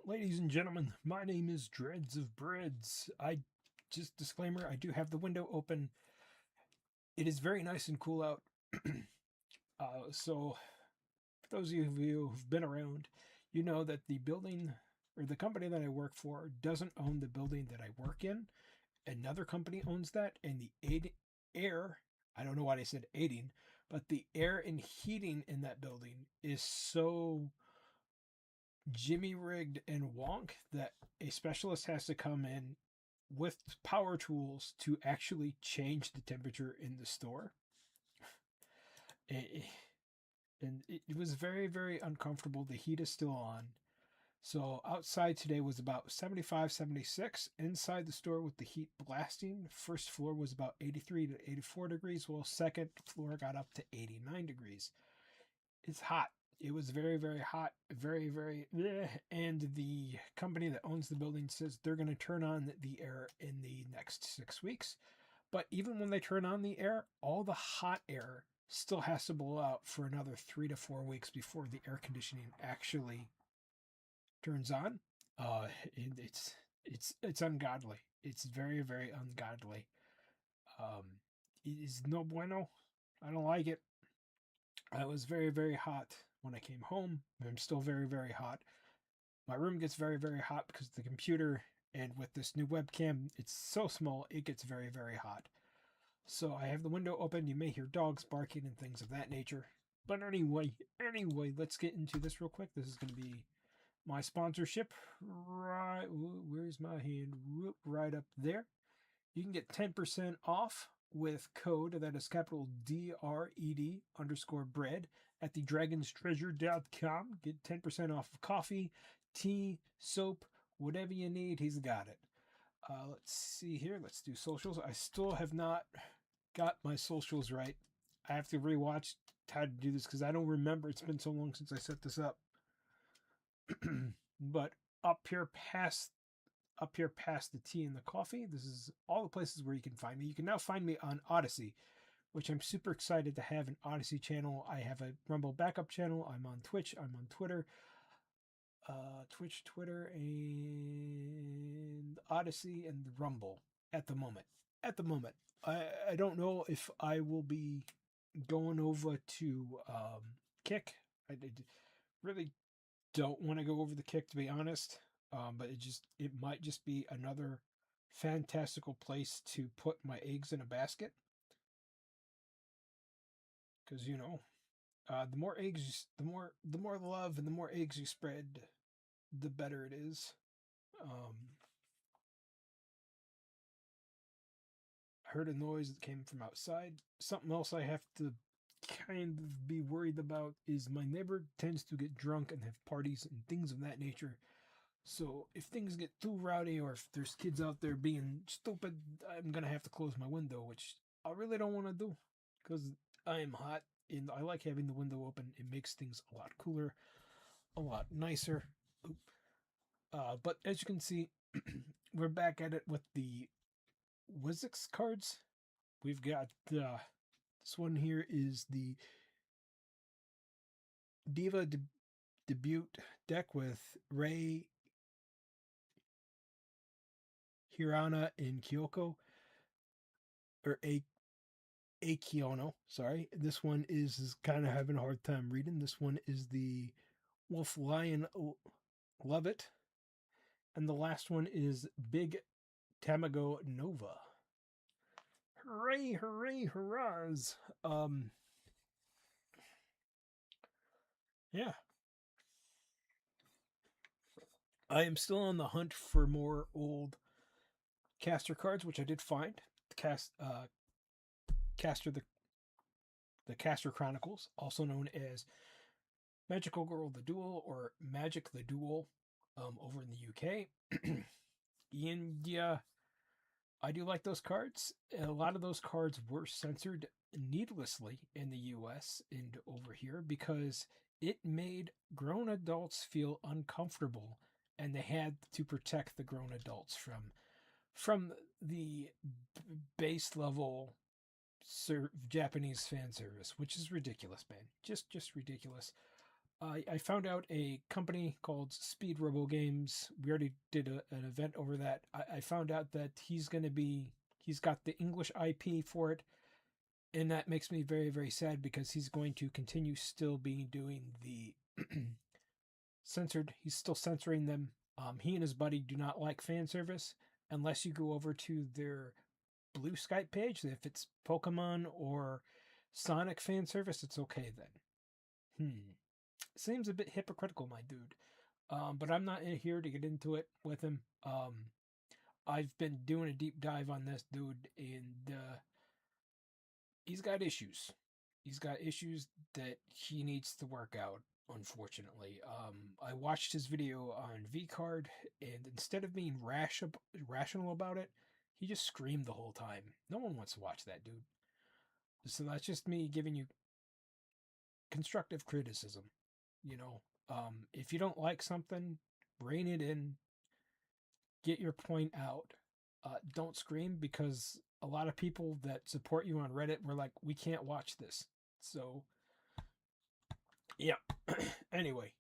Ladies and gentlemen, my name is Dreads of Breads. Just disclaimer, I do have the window open. It is very nice and cool out. So for those of you who've been around, you know that the building or the company that I work for doesn't own the building that I work in. Another company owns that, and the air, I don't know why they said aiding, but the air and heating in that building is so jimmy rigged and wonk that a specialist has to come in with power tools to actually change the temperature in the store. And it was very, very uncomfortable. The heat is still on. So outside today was about 75, 76. Inside the store with the heat blasting, first floor was about 83 to 84 degrees, while second floor got up to 89 degrees. It's hot. It was very, very hot, very, very, and the company that owns the building says they're going to turn on the air in the next 6 weeks. But even when they turn on the air, all the hot air still has to blow out for another 3 to 4 weeks before the air conditioning actually turns on. It's ungodly. It's very, very ungodly. It is no bueno. I don't like it. I was very, very hot when I came home. I'm still very, very hot. My room gets very, very hot because of the computer, and with this new webcam, it's so small, it gets very, very hot. So I have the window open. You may hear dogs barking and things of that nature. But anyway, let's get into this real quick. This is going to be my sponsorship. Right, where's my hand? Right up there. You can get 10% off with code that is capital DRED _bread at thedragonstreasure.com. Get 10% off of coffee, tea, soap, whatever you need, he's got it. Let's see here. Let's do socials. I still have not got my socials right. I have to rewatch how to do this because I don't remember. It's been so long since I set this up. But up here past the tea and the coffee, this is all the places where you can find me. You can now find me on Odyssey, which I'm super excited to have an Odyssey channel. I have a Rumble backup channel. I'm on Twitch. I'm on Twitter. Twitch, Twitter, and Odyssey, and Rumble at the moment. I don't know if I will be going over to Kick. I really don't want to go over the Kick, to be honest. But it might just be another fantastical place to put my eggs in a basket. Because the more eggs, the more love and the more eggs you spread, the better it is. I heard a noise that came from outside. Something else I have to kind of be worried about is my neighbor tends to get drunk and have parties and things of that nature. So if things get too rowdy or if there's kids out there being stupid, I'm going to have to close my window, which I really don't want to do because I am hot and I like having the window open. It makes things a lot cooler, a lot nicer. But as you can see, we're back at it with the WIXOSS cards. We've got this one here is the Diva Debut deck with Ray, Hirana, and Kyoko, or Akiono, sorry. This one is kind of having a hard time reading. This one is the Wolf Lion Lovett. And the last one is Big Tamago Nova. Hooray, hooray, hurrahs. Yeah. I am still on the hunt for more old caster cards, which I did find. Caster the Caster Chronicles, also known as Magical Girl the Duel or Magic the Duel, over in the UK. India, I do like those cards. A lot of those cards were censored needlessly in the US and over here because it made grown adults feel uncomfortable, and they had to protect the grown adults from the base level Japanese fan service, which is ridiculous, man. Just ridiculous. I found out a company called Speed Robo Games. We already did an event over that. I found out that he's got the English IP for it, and that makes me very, very sad because he's going to continue still being doing the censored. He's still censoring them. He and his buddy do not like fan service unless you go over to their Blue Skype page. If it's Pokemon or Sonic fan service, it's okay then. Seems a bit hypocritical, my dude. But I'm not here to get into it with him. I've been doing a deep dive on this dude, and he's got issues. He's got issues that he needs to work out, unfortunately. I watched his video on VCard, and instead of being rational about it, he just screamed the whole time. No one wants to watch that dude. So that's just me giving you constructive criticism. You know, if you don't like something, rein it in, get your point out. Don't scream, because a lot of people that support you on Reddit were like, we can't watch this. So, yeah. anyway.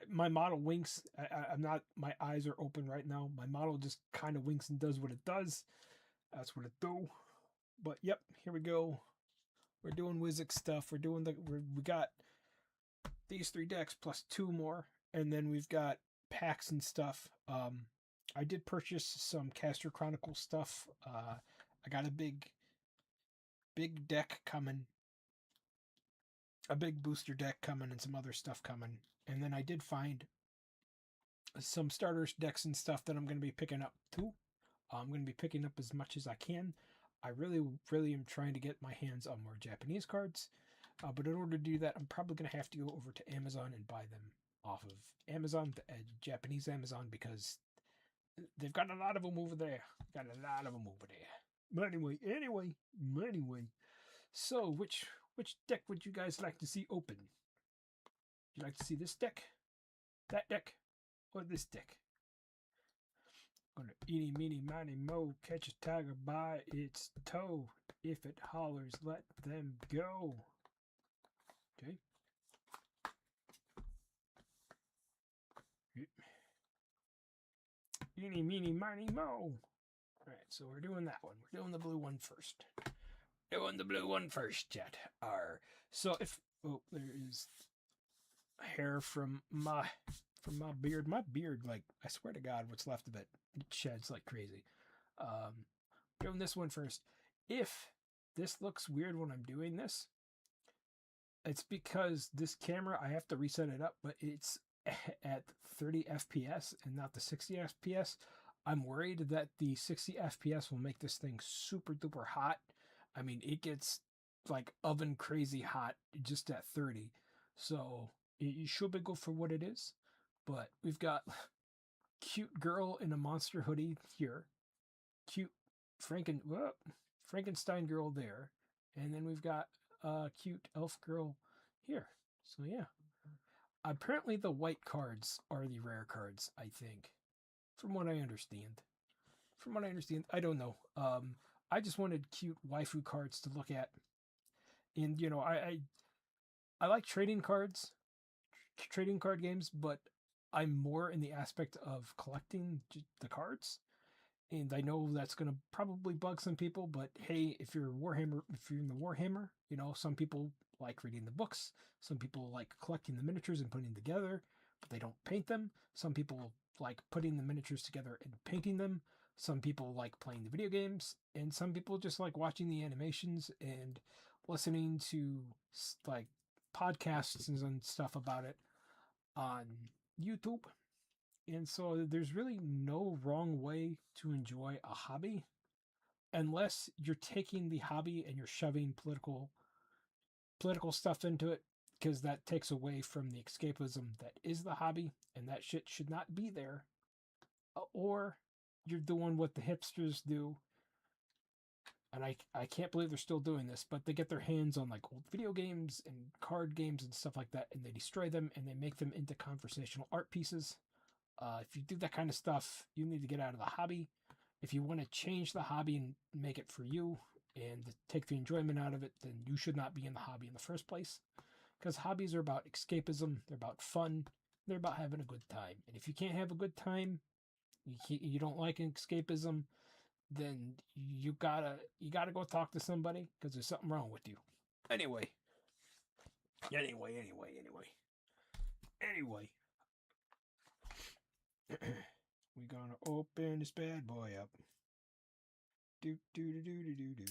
My model winks. I'm not. My eyes are open right now. My model just kind of winks and does what it does. That's what it do. But yep, here we go. We're doing WIXOSS stuff. We got these 3 decks plus 2 more, and then we've got packs and stuff. I did purchase some Caster Chronicle stuff. I got a big deck coming, a big booster deck coming, and some other stuff coming. And then I did find some starters decks and stuff that I'm going to be picking up too. I'm going to be picking up as much as I can. I really am trying to get my hands on more Japanese cards. But in order to do that, I'm probably going to have to go over to Amazon and buy them off of Amazon, the Japanese Amazon, because they've got a lot of them over there. But anyway. So, which deck would you guys like to see open? Would you like to see this deck, that deck, or this deck? Gonna eeny, meeny, miny, mo, catch a tiger by its toe. If it hollers, let them go. Okay. Eeny, meeny, miny, mo. Alright, so we're doing that one. We're doing the blue one first. Chat. So if there is hair from my beard. My beard, like, I swear to God, what's left of it sheds like crazy. Doing this one first. If this looks weird when I'm doing this, it's because this camera, I have to reset it up, but it's at 30 FPS and not the 60 FPS. I'm worried that the 60 FPS will make this thing super duper hot. I mean, it gets like oven crazy hot just at 30. So it should be good for what it is. But we've got cute girl in a monster hoodie here. Cute Frankenstein girl there. And then we've got cute elf girl here. So yeah. Apparently the white cards are the rare cards, I think. From what I understand. I don't know. I just wanted cute waifu cards to look at. And, you know, I like trading card games, but I'm more in the aspect of collecting the cards. And I know that's going to probably bug some people, but hey, if you're in the Warhammer, you know, some people like reading the books. Some people like collecting the miniatures and putting them together, but they don't paint them. Some people like putting the miniatures together and painting them. Some people like playing the video games, and some people just like watching the animations and listening to like podcasts and stuff about it on YouTube. And so there's really no wrong way to enjoy a hobby unless you're taking the hobby and you're shoving political stuff into it, because that takes away from the escapism that is the hobby, and that shit should not be there. Or you're doing what the hipsters do, and I can't believe they're still doing this, but they get their hands on like old video games and card games and stuff like that, and they destroy them and they make them into conversational art pieces. If you do that kind of stuff, you need to get out of the hobby. If you want to change the hobby and make it for you and take the enjoyment out of it, then you should not be in the hobby in the first place. Because hobbies are about escapism, they're about fun, they're about having a good time. And if you can't have a good time, you don't like escapism, then you gotta go talk to somebody because there's something wrong with you. Anyway, anyway, we're gonna open this bad boy up. Do do do do do do do.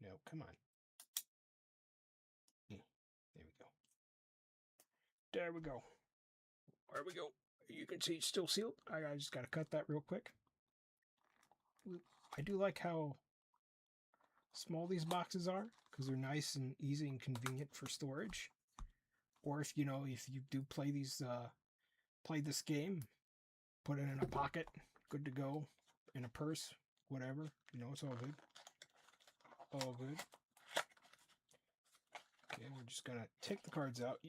No, come on. There we go. There we go. There we go. You can see it's still sealed. I just gotta cut that real quick. I do like how small these boxes are because they're nice and easy and convenient for storage. Or if you do play this game, put it in a pocket, good to go, in a purse, whatever. It's all good. All good. Okay, we're just gonna take the cards out.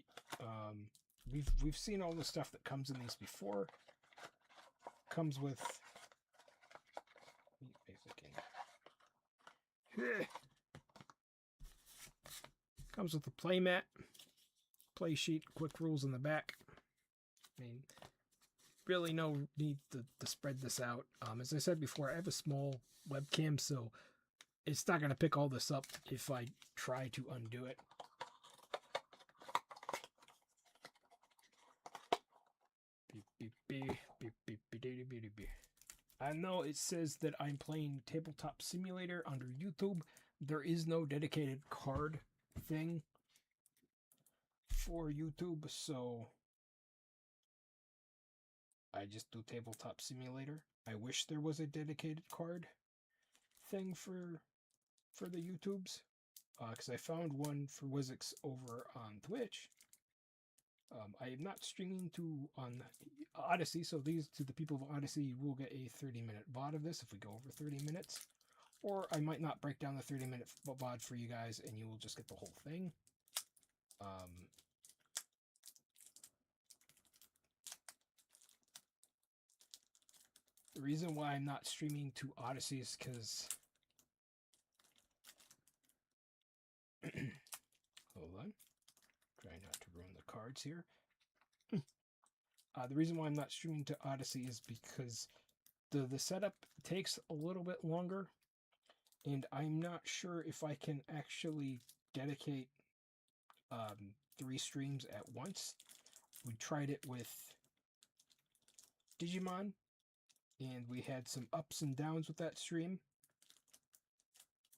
We've seen all the stuff that comes in these before. Comes with comes with a play mat, play sheet, quick rules in the back. I mean, really no need to spread this out. As I said before, I have a small webcam, so it's not going to pick all this up if I try to undo it. I know it says that I'm playing Tabletop Simulator under YouTube. There is no dedicated card thing for YouTube, so I just do Tabletop Simulator. I wish there was a dedicated card thing for the YouTubes, because I found one for WIXOSS over on Twitch. I am not streaming on Odyssey, so to the people of Odyssey, you will get a 30-minute VOD of this if we go over 30 minutes. Or I might not break down the 30-minute VOD for you guys, and you will just get the whole thing. The reason why I'm not streaming to Odyssey is because... Hold on. Try not to ruin the cards here. The reason why I'm not streaming to Odyssey is because the setup takes a little bit longer, and I'm not sure if I can actually dedicate 3 streams at once. We tried it with Digimon, and we had some ups and downs with that stream.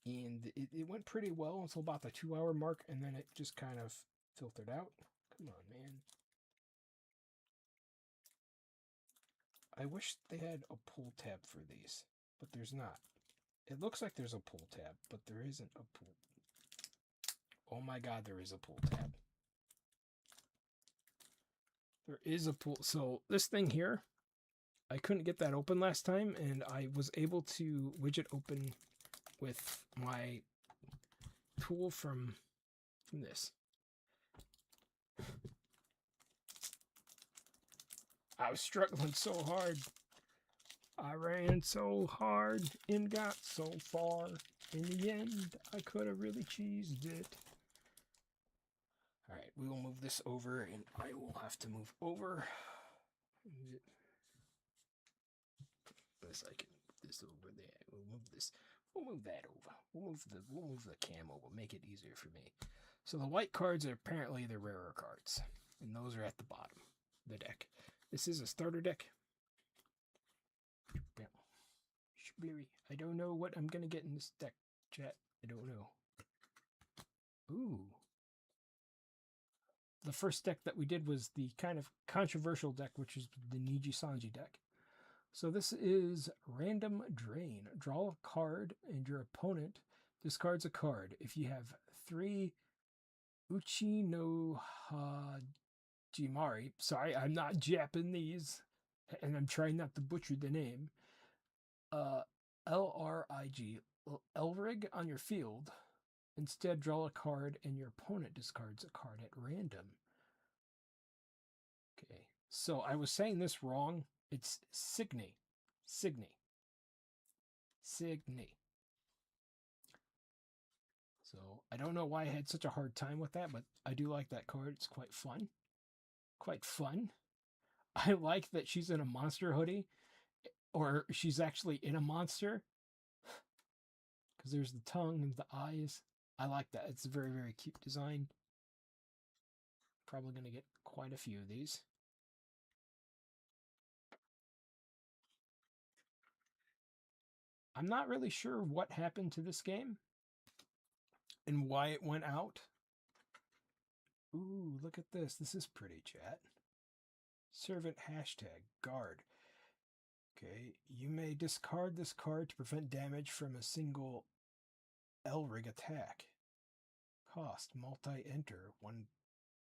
And it went pretty well until about the 2-hour mark, and then it just kind of filtered out. Come on, man. I wish they had a pull tab for these, but there's not. It looks like there's a pull tab, but there isn't a pull. Oh my god, there is a pull tab. There is a pull. So this thing here, I couldn't get that open last time, and I was able to widget open with my tool from this. I was struggling so hard. I ran so hard and got so far. In the end, I could have really cheesed it. Alright, we will move this over, and I will have to move over. This I can move this over there. We'll move this. We'll move that over. We'll move the cam over. Make it easier for me. So the white cards are apparently the rarer cards, and those are at the bottom of the deck. This is a starter deck. I don't know what I'm gonna get in this deck, chat. I don't know. Ooh. The first deck that we did was the kind of controversial deck, which is the Niji Sanji deck. So this is Random Drain. Draw a card, and your opponent discards a card. If you have 3 Uchi no Hajimari, sorry, I'm not Japanese, and I'm trying not to butcher the name, LRIG, Elrig on your field. Instead, draw a card, and your opponent discards a card at random. Okay. So I was saying this wrong. It's Signy. Signy. Signy. So I don't know why I had such a hard time with that, but I do like that card. It's quite fun. Quite fun. I like that she's in a monster hoodie, or she's actually in a monster, because there's the tongue and the eyes. I like that. It's a very, very cute design. Probably going to get quite a few of these. I'm not really sure what happened to this game and why it went out. Ooh, look at this. This is pretty, chat. Servant hashtag guard. Okay, you may discard this card to prevent damage from a single Elrig attack. Cost, multi-enter. When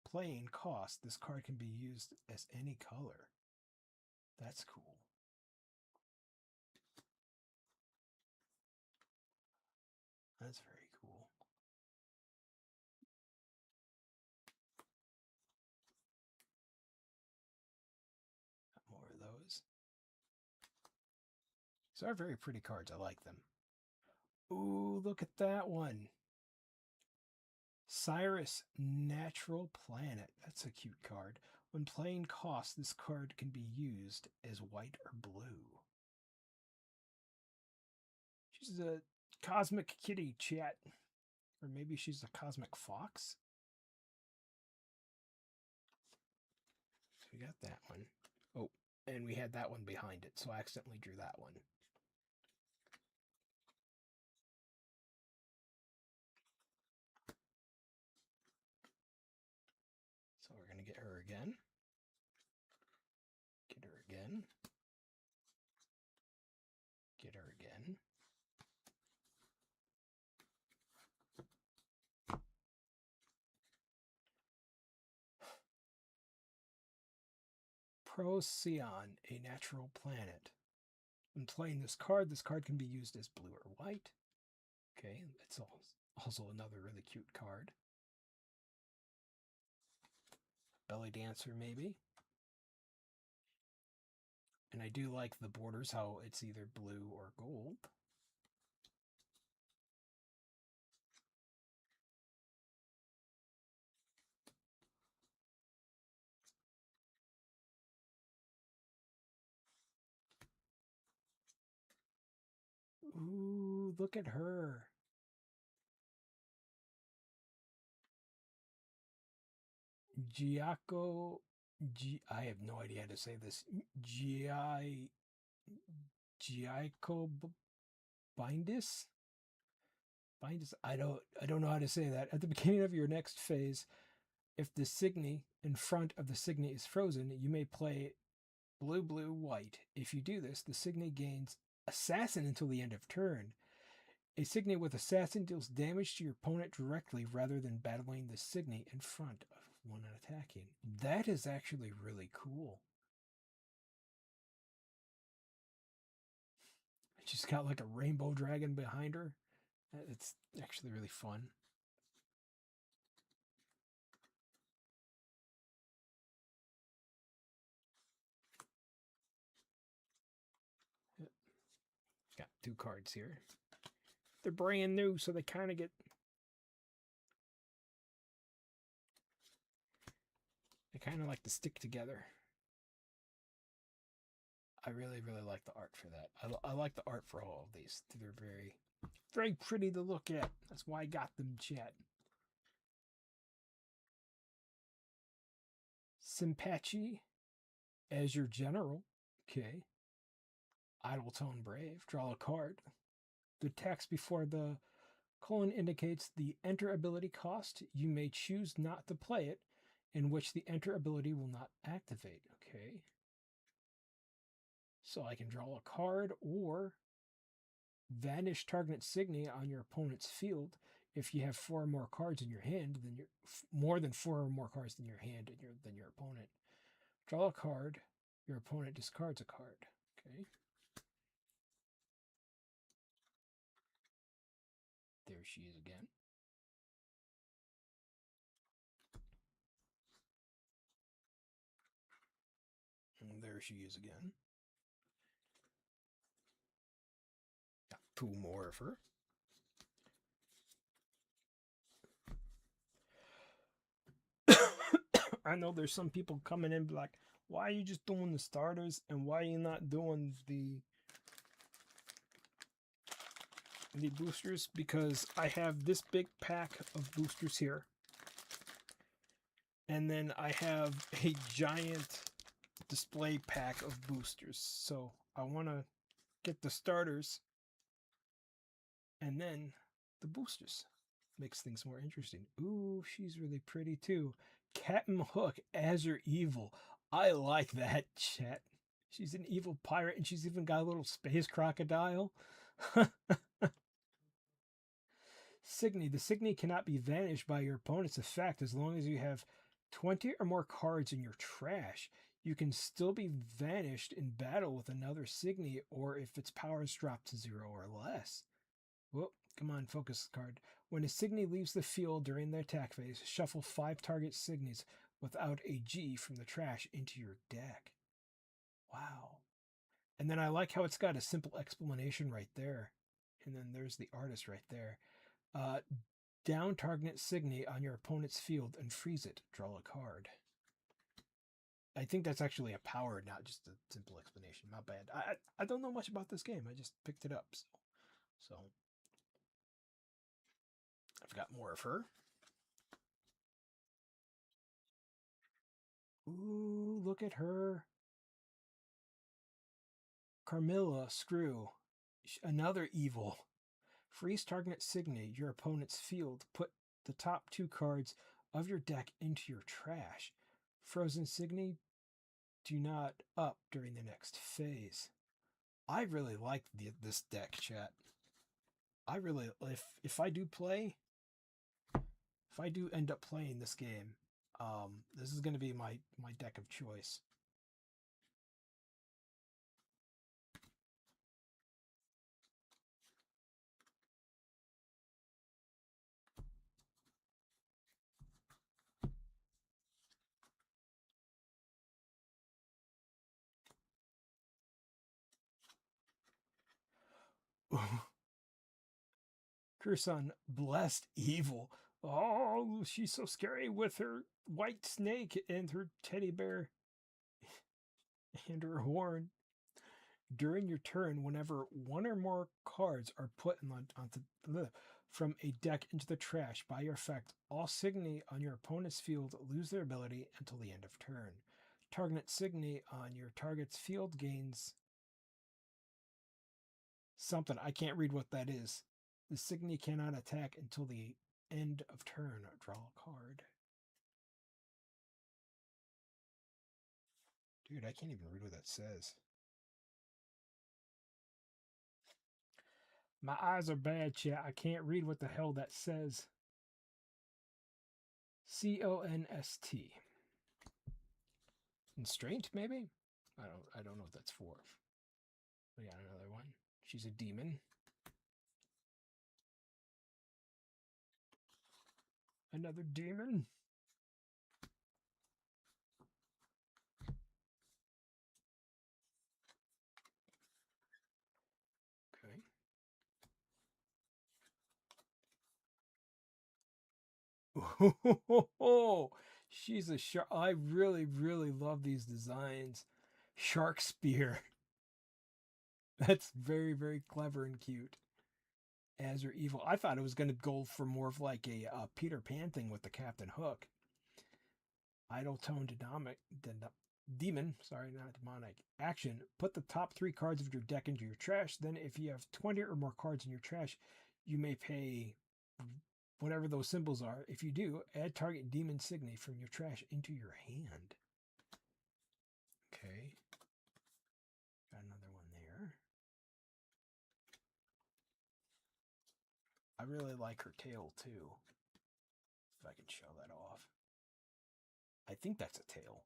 playing cost, this card can be used as any color. That's cool. That's very cool. Got more of those. These are very pretty cards. I like them. Ooh, look at that one. Cyrus, Natural Planet. That's a cute card. When playing cost, this card can be used as white or blue. She's a cosmic kitty, chat. Or maybe she's a cosmic fox? So we got that one. Oh, and we had that one behind it, so I accidentally drew that one. So we're going to get her again. Get her again. Get her again. Procyon, a natural planet. When playing this card can be used as blue or white. Okay, that's also another really cute card. Belly Dancer, maybe. And I do like the borders, how it's either blue or gold. Ooh, look at her. Giaco, I have no idea how to say this. Giaco Bindis? Bindis? I don't know how to say that. At the beginning of your next phase, if the Signy in front of the Signy is frozen, you may play blue, blue, white. If you do this, the Signy gains Assassin until the end of turn. A Signy with Assassin deals damage to your opponent directly rather than battling the Signy in front of one attacking. That is actually really cool. She's got like a rainbow dragon behind her. It's actually really fun. Got 2 cards here. They're brand new, so they kind of get... They kind of like to stick together. I really, really like the art for that. I like the art for all of these. They're very, very pretty to look at. That's why I got them, chat. Simpachi as your general. Okay. Idletone Brave. Draw a card. The text before the colon indicates the enter ability cost. You may choose not to play it, in which the enter ability will not activate. Okay. So I can draw a card or vanish target Signy on your opponent's field. If you have 4 or more cards in your hand, then you're more than 4 or more cards in your hand than your opponent. Draw a card. Your opponent discards a card. Okay. There she is again. there she is again. Got 2 more of her. I know there's some people coming in like, why are you just doing the starters and why are you not doing the boosters? Because I have this big pack of boosters here. And then I have a giant display pack of boosters. So I want to get the starters and then the boosters. Makes things more interesting. Ooh, she's really pretty too. Captain Hook as your evil. I like that, chat. She's an evil pirate and she's even got a little space crocodile. Signy. The Signy cannot be vanished by your opponent's effect as long as you have 20 or more cards in your trash. You can still be vanished in battle with another Signy or if its powers drop to 0 or less. Whoop, come on, focus card. When a Signy leaves the field during the attack phase, shuffle 5 target Signies without a G from the trash into your deck. Wow. And then I like how it's got a simple explanation right there. And then there's the artist right there. Down target Signy on your opponent's field and freeze it. Draw a card. I think that's actually a power, not just a simple explanation. Not bad. I don't know much about this game. I just picked it up. So I've got more of her. Ooh, look at her. Carmilla, Screw. Another evil. Freeze target Signy, your opponent's field. Put the top 2 cards of your deck into your trash. Frozen Signy, do not up during the next phase. I really like this deck, chat. I really, if I do play, if I do end up playing this game, this is going to be my deck of choice. Kursan, blessed evil. Oh, she's so scary with her white snake and her teddy bear and her horn. During your turn, whenever 1 or more cards are put from a deck into the trash by your effect, all Signy on your opponent's field lose their ability until the end of turn. Target Signy on your target's field gains something. I can't read what that is. The Signy cannot attack until the end of turn. Draw a card. Dude, I can't even read what that says. My eyes are bad, chat. I can't read what the hell that says. Const. Constraint, maybe? I don't know what that's for. We got another one. She's a demon. Another demon. Okay. Oh, she's a shark. I really, really love these designs. Shark spear. That's very, very clever and cute. As your evil. I thought it was going to go for more of like a Peter Pan thing with the Captain Hook. Idle tone demon, sorry, not demonic. Action. Put the top 3 cards of your deck into your trash. Then if you have 20 or more cards in your trash, you may pay whatever those symbols are. If you do, add target demon Signy from your trash into your hand. Okay. Got another one there. I really like her tail too. If I can show that off. I think that's a tail.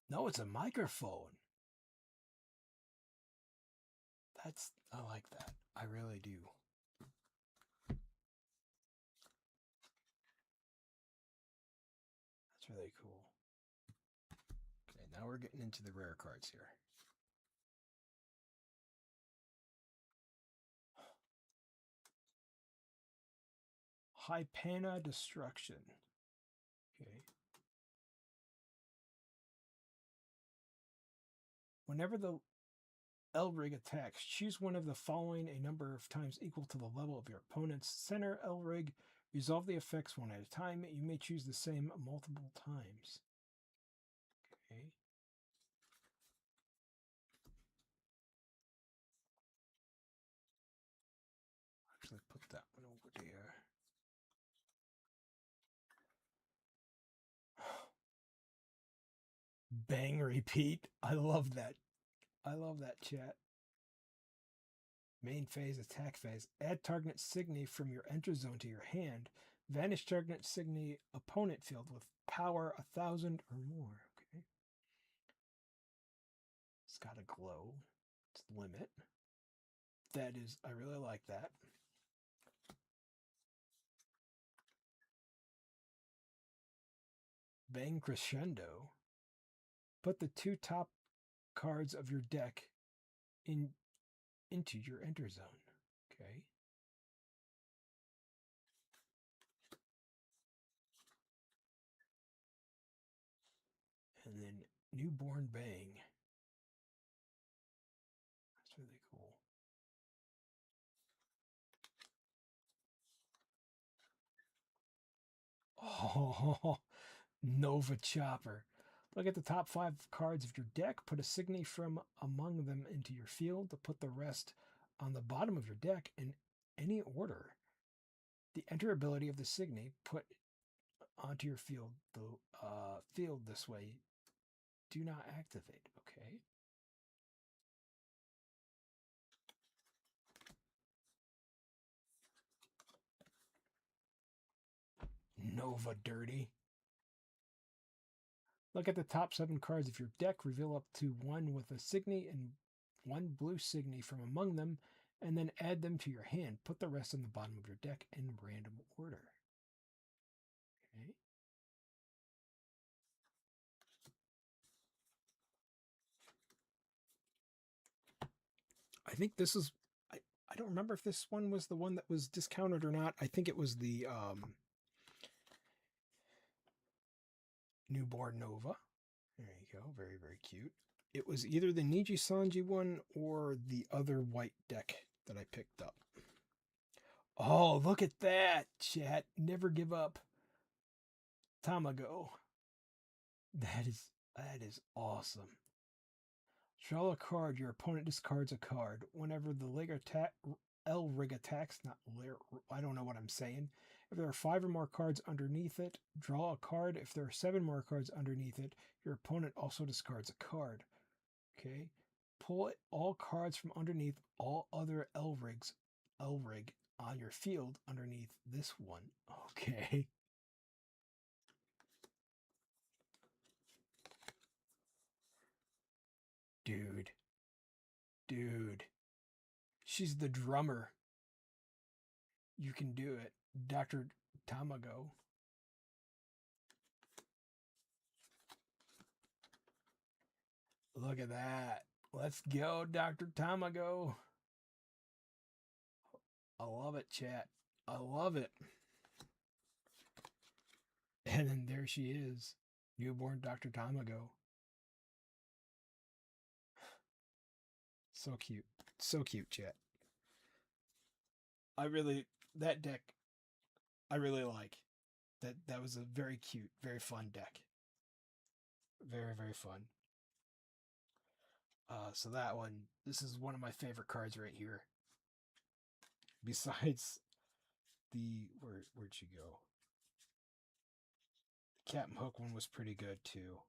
No, it's a microphone. I like that. I really do. That's really cool. Okay, now we're we're getting into the rare cards here. Hypana Destruction. Okay. Whenever the Elrig attacks, choose one of the following a number of times equal to the level of your opponent's center Elrig. Resolve the effects one at a time. You may choose the same multiple times. Okay. Actually, put that one over there. Bang repeat. I love that. I love that, chat. Main phase, attack phase. Add target Signy from your enter zone to your hand. Vanish target Signy opponent field with power 1,000 or more. Okay. It's got a glow. It's limit. That is, I really like that. Bang Crescendo. Put the 2 top cards of your deck into your enter zone. Okay. And then Newborn Bang. That's really cool. Oh, Nova Chopper. Look at the top 5 cards of your deck. Put a Signy from among them into your field to put the rest on the bottom of your deck in any order. The enter ability of the Signy put onto your field this way. Do not activate. Okay. Nova Dirty. Look at the top 7 cards of your deck. Reveal up to 1 with a Signy and 1 blue Signy from among them, and then add them to your hand. Put the rest on the bottom of your deck in random order. Okay. I think this is, I don't remember if this one was the one that was discounted or not. I think it was the Newborn Nova. There you go. Very, very cute. It was either the Niji Sanji one or the other white deck that I picked up. Oh, look at that, chat. Never give up. Tamago. That is awesome. Draw a card. Your opponent discards a card. Whenever the Elrig attacks, I don't know what I'm saying. If there are 5 or more cards underneath it, draw a card. If there are 7 more cards underneath it, your opponent also discards a card. Okay. Pull all cards from underneath all other Elrig on your field underneath this one. Okay. Dude. She's the drummer. You can do it. Dr. Tamago. Look at that. Let's go, Dr. Tamago. I love it, chat. I love it. And then there she is. Newborn Dr. Tamago. So cute. So cute, chat. That deck, I really like. That was a very cute, very fun deck. Very, very fun. So that one, this is one of my favorite cards right here. Besides where'd she go? The Captain Hook one was pretty good too.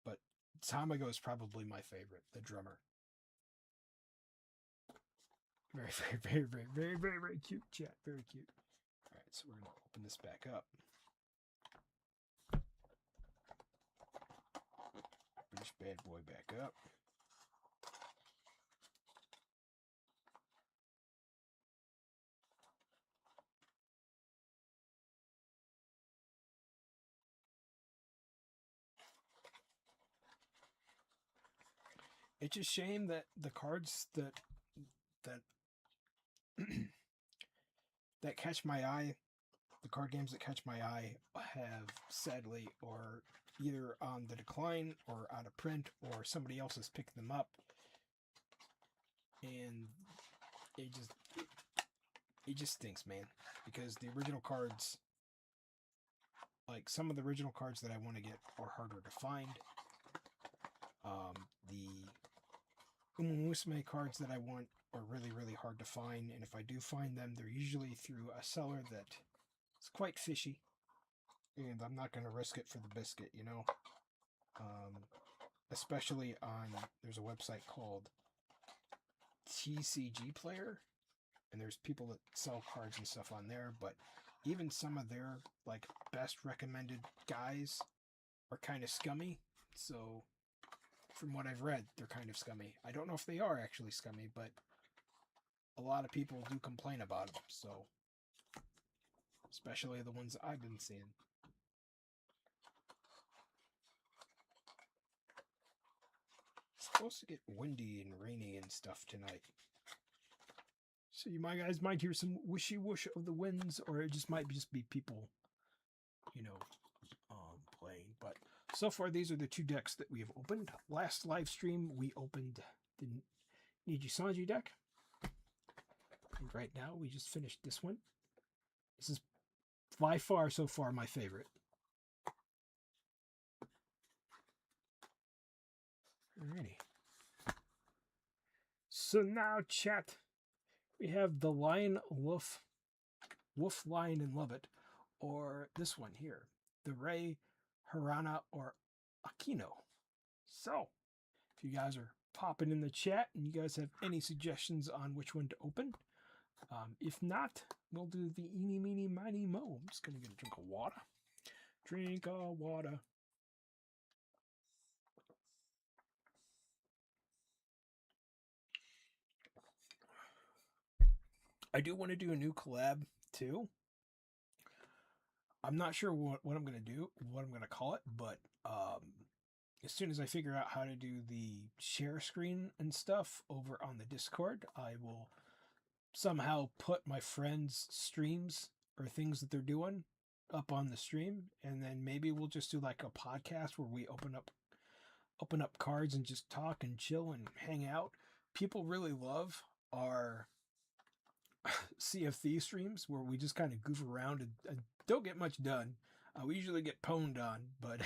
But Tamago is probably my favorite, the drummer. Very, very, very, very, very, very, very cute, chat. Very cute. All right, so we're going to open this back up. Open this bad boy back up. it's a shame that the cards that that catch my eye, the card games that catch my eye, have sadly or either on the decline or out of print or somebody else has picked them up, and it just stinks, man, because the original cards, like some of the original cards that I want to get, are harder to find. The Umumusme cards that I want are really, really hard to find, and if I do find them, they're usually through a seller that is quite fishy, and I'm not going to risk it for the biscuit, you know? Especially on, there's a website called TCG Player, and there's people that sell cards and stuff on there, but even some of their, like, best recommended guys are kind of scummy, so from what I've read, they're kind of scummy. I don't know if they are actually scummy, but a lot of people do complain about them, so especially the ones I've been seeing. It's supposed to get windy and rainy and stuff tonight. So you guys might hear some whooshy whoosh of the winds, or it just might just be people, you know, playing. But so far, these are the two decks that we have opened. Last live stream, we opened the Nijisanji deck. And right now, we just finished this one. This is by far, so far, my favorite. Alrighty. So now, chat, we have the Lion Wolf, Lion, and Love It, or this one here, the Rei, Harana, or Aquino. So, if you guys are popping in the chat and you guys have any suggestions on which one to open, if not, we'll do the eeny, meeny, miny, mo. I'm just going to get a drink of water. Drink of water. I do want to do a new collab, too. I'm not sure what I'm going to do, what I'm going to call it, but as soon as I figure out how to do the share screen and stuff over on the Discord, I will somehow put my friends' streams or things that they're doing up on the stream, and then maybe we'll just do like a podcast where we open up cards and just talk and chill and hang out. People really love our Sea of Thieves streams where we just kind of goof around and don't get much done. We usually get pwned on, but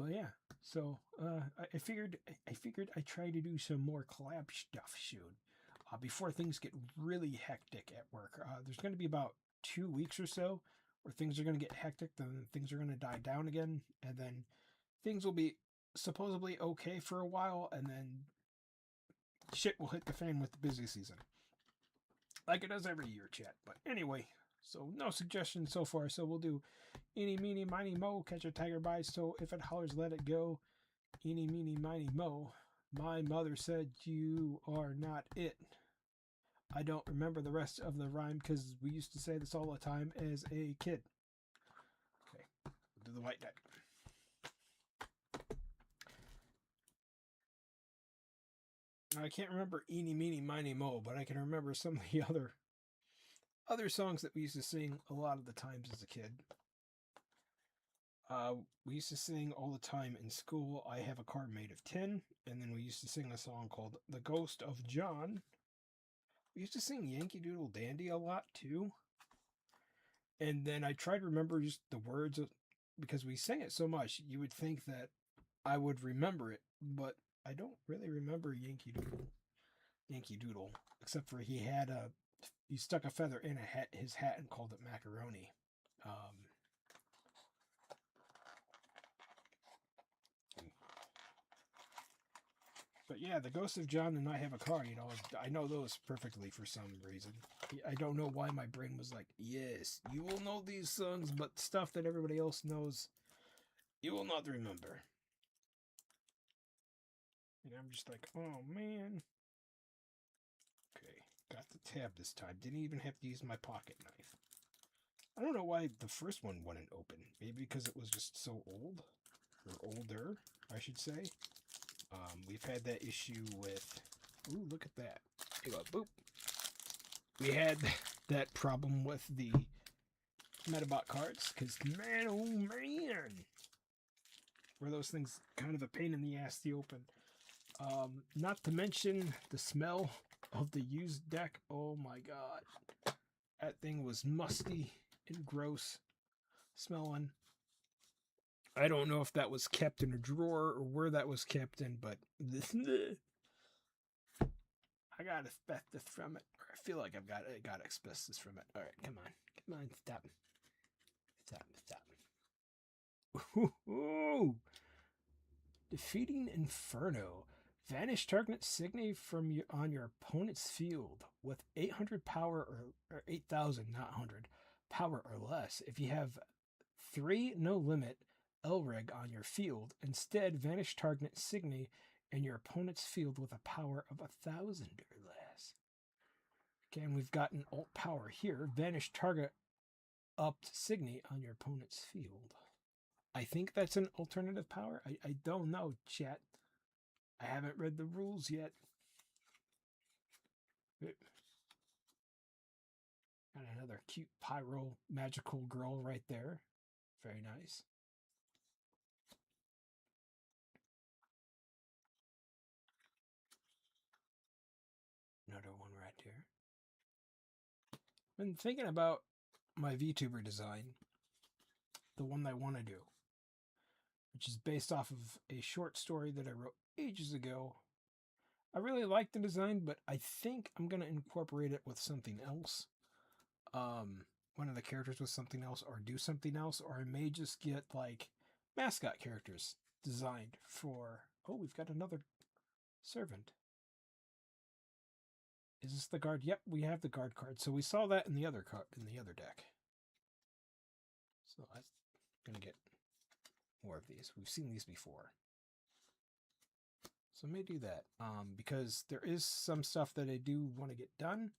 yeah. So I figured I'd try to do some more collab stuff soon. Before things get really hectic at work. There's going to be about 2 weeks or so where things are going to get hectic, then things are going to die down again, and then things will be supposedly okay for a while, and then shit will hit the fan with the busy season. Like it does every year, chat. But anyway, so no suggestions so far, so we'll do eeny, meeny, miny, mo, catch a tiger by, so if it hollers, let it go. Eeny, meeny, miny, mo. My mother said you are not it. I don't remember the rest of the rhyme because we used to say this all the time as a kid. Okay, we'll do the white deck. I can't remember eeny, meeny, miny, mo, but I can remember some of the other songs that we used to sing a lot of the times as a kid. We used to sing all the time in school, I Have a Car Made of Tin, and then we used to sing a song called The Ghost of John. We used to sing Yankee Doodle Dandy a lot, too. And then I tried to remember just the words, because we sang it so much, you would think that I would remember it, but I don't really remember Yankee Doodle, except for he stuck a feather in his hat and called it macaroni. But yeah, The Ghost of John and I Have a Car, I know those perfectly for some reason. I don't know why my brain was like, yes, you will know these songs, but stuff that everybody else knows, you will not remember. And I'm just like, oh man. Okay, got the tab this time. Didn't even have to use my pocket knife. I don't know why the first one wouldn't open. Maybe because it was just so old. Or older, I should say. We've had that issue with. Ooh, look at that! You go, boop. We had that problem with the Metabot cards because man, oh man, were those things kind of a pain in the ass to open. Not to mention the smell of the used deck. Oh my god, that thing was musty and gross smelling. I don't know if that was kept in a drawer or where that was kept in, but I got asbestos from it. Or I feel like I got asbestos from it. All right, come on, stop. Ooh. Defeating Inferno. Vanish target signe from on your opponent's field with 800 power or 8,000, not 100, power or less. If you have 3 no limit Elreg on your field, instead vanish target signe in your opponent's field with a power of 1,000 or less. Okay, and we've got an alt power here. Vanish target upped signe on your opponent's field. I think that's an alternative power. I don't know, chat. I haven't read the rules yet. Got another cute pyro magical girl right there. Very nice. Another one right here. Been thinking about my VTuber design, the one I want to do, which is based off of a short story that I wrote ages ago. I really like the design, but I think I'm going to incorporate it with something else. One of the characters with something else, or do something else, or I may just get like mascot characters designed for. Oh, we've got another servant. Is this the guard? Yep, we have the guard card. So we saw that in the other deck. So I'm gonna get more of these. We've seen these before. So I may do that. Because there is some stuff that I do want to get done.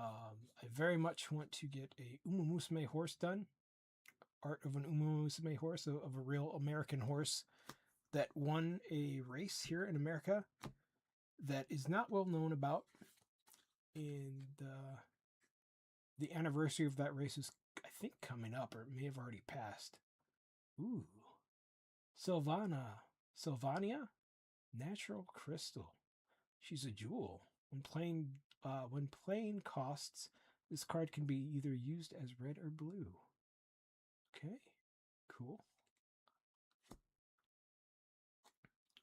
I very much want to get a Uma Musume horse done. Art of an Uma Musume horse, of a real American horse that won a race here in America that is not well known about. And the anniversary of that race is, I think, coming up, or it may have already passed. Ooh. Sylvania? Natural Crystal. She's a jewel. When playing costs, this card can be either used as red or blue. Okay, cool.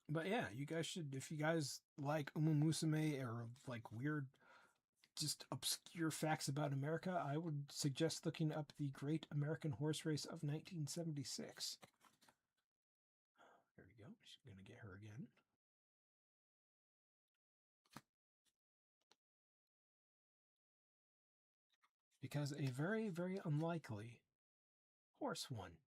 But yeah, you guys should, if you guys like Uma Musume or like weird, just obscure facts about America, I would suggest looking up the Great American Horse Race of 1976. There we go. She's going to get her again. Because a very, very unlikely horse won.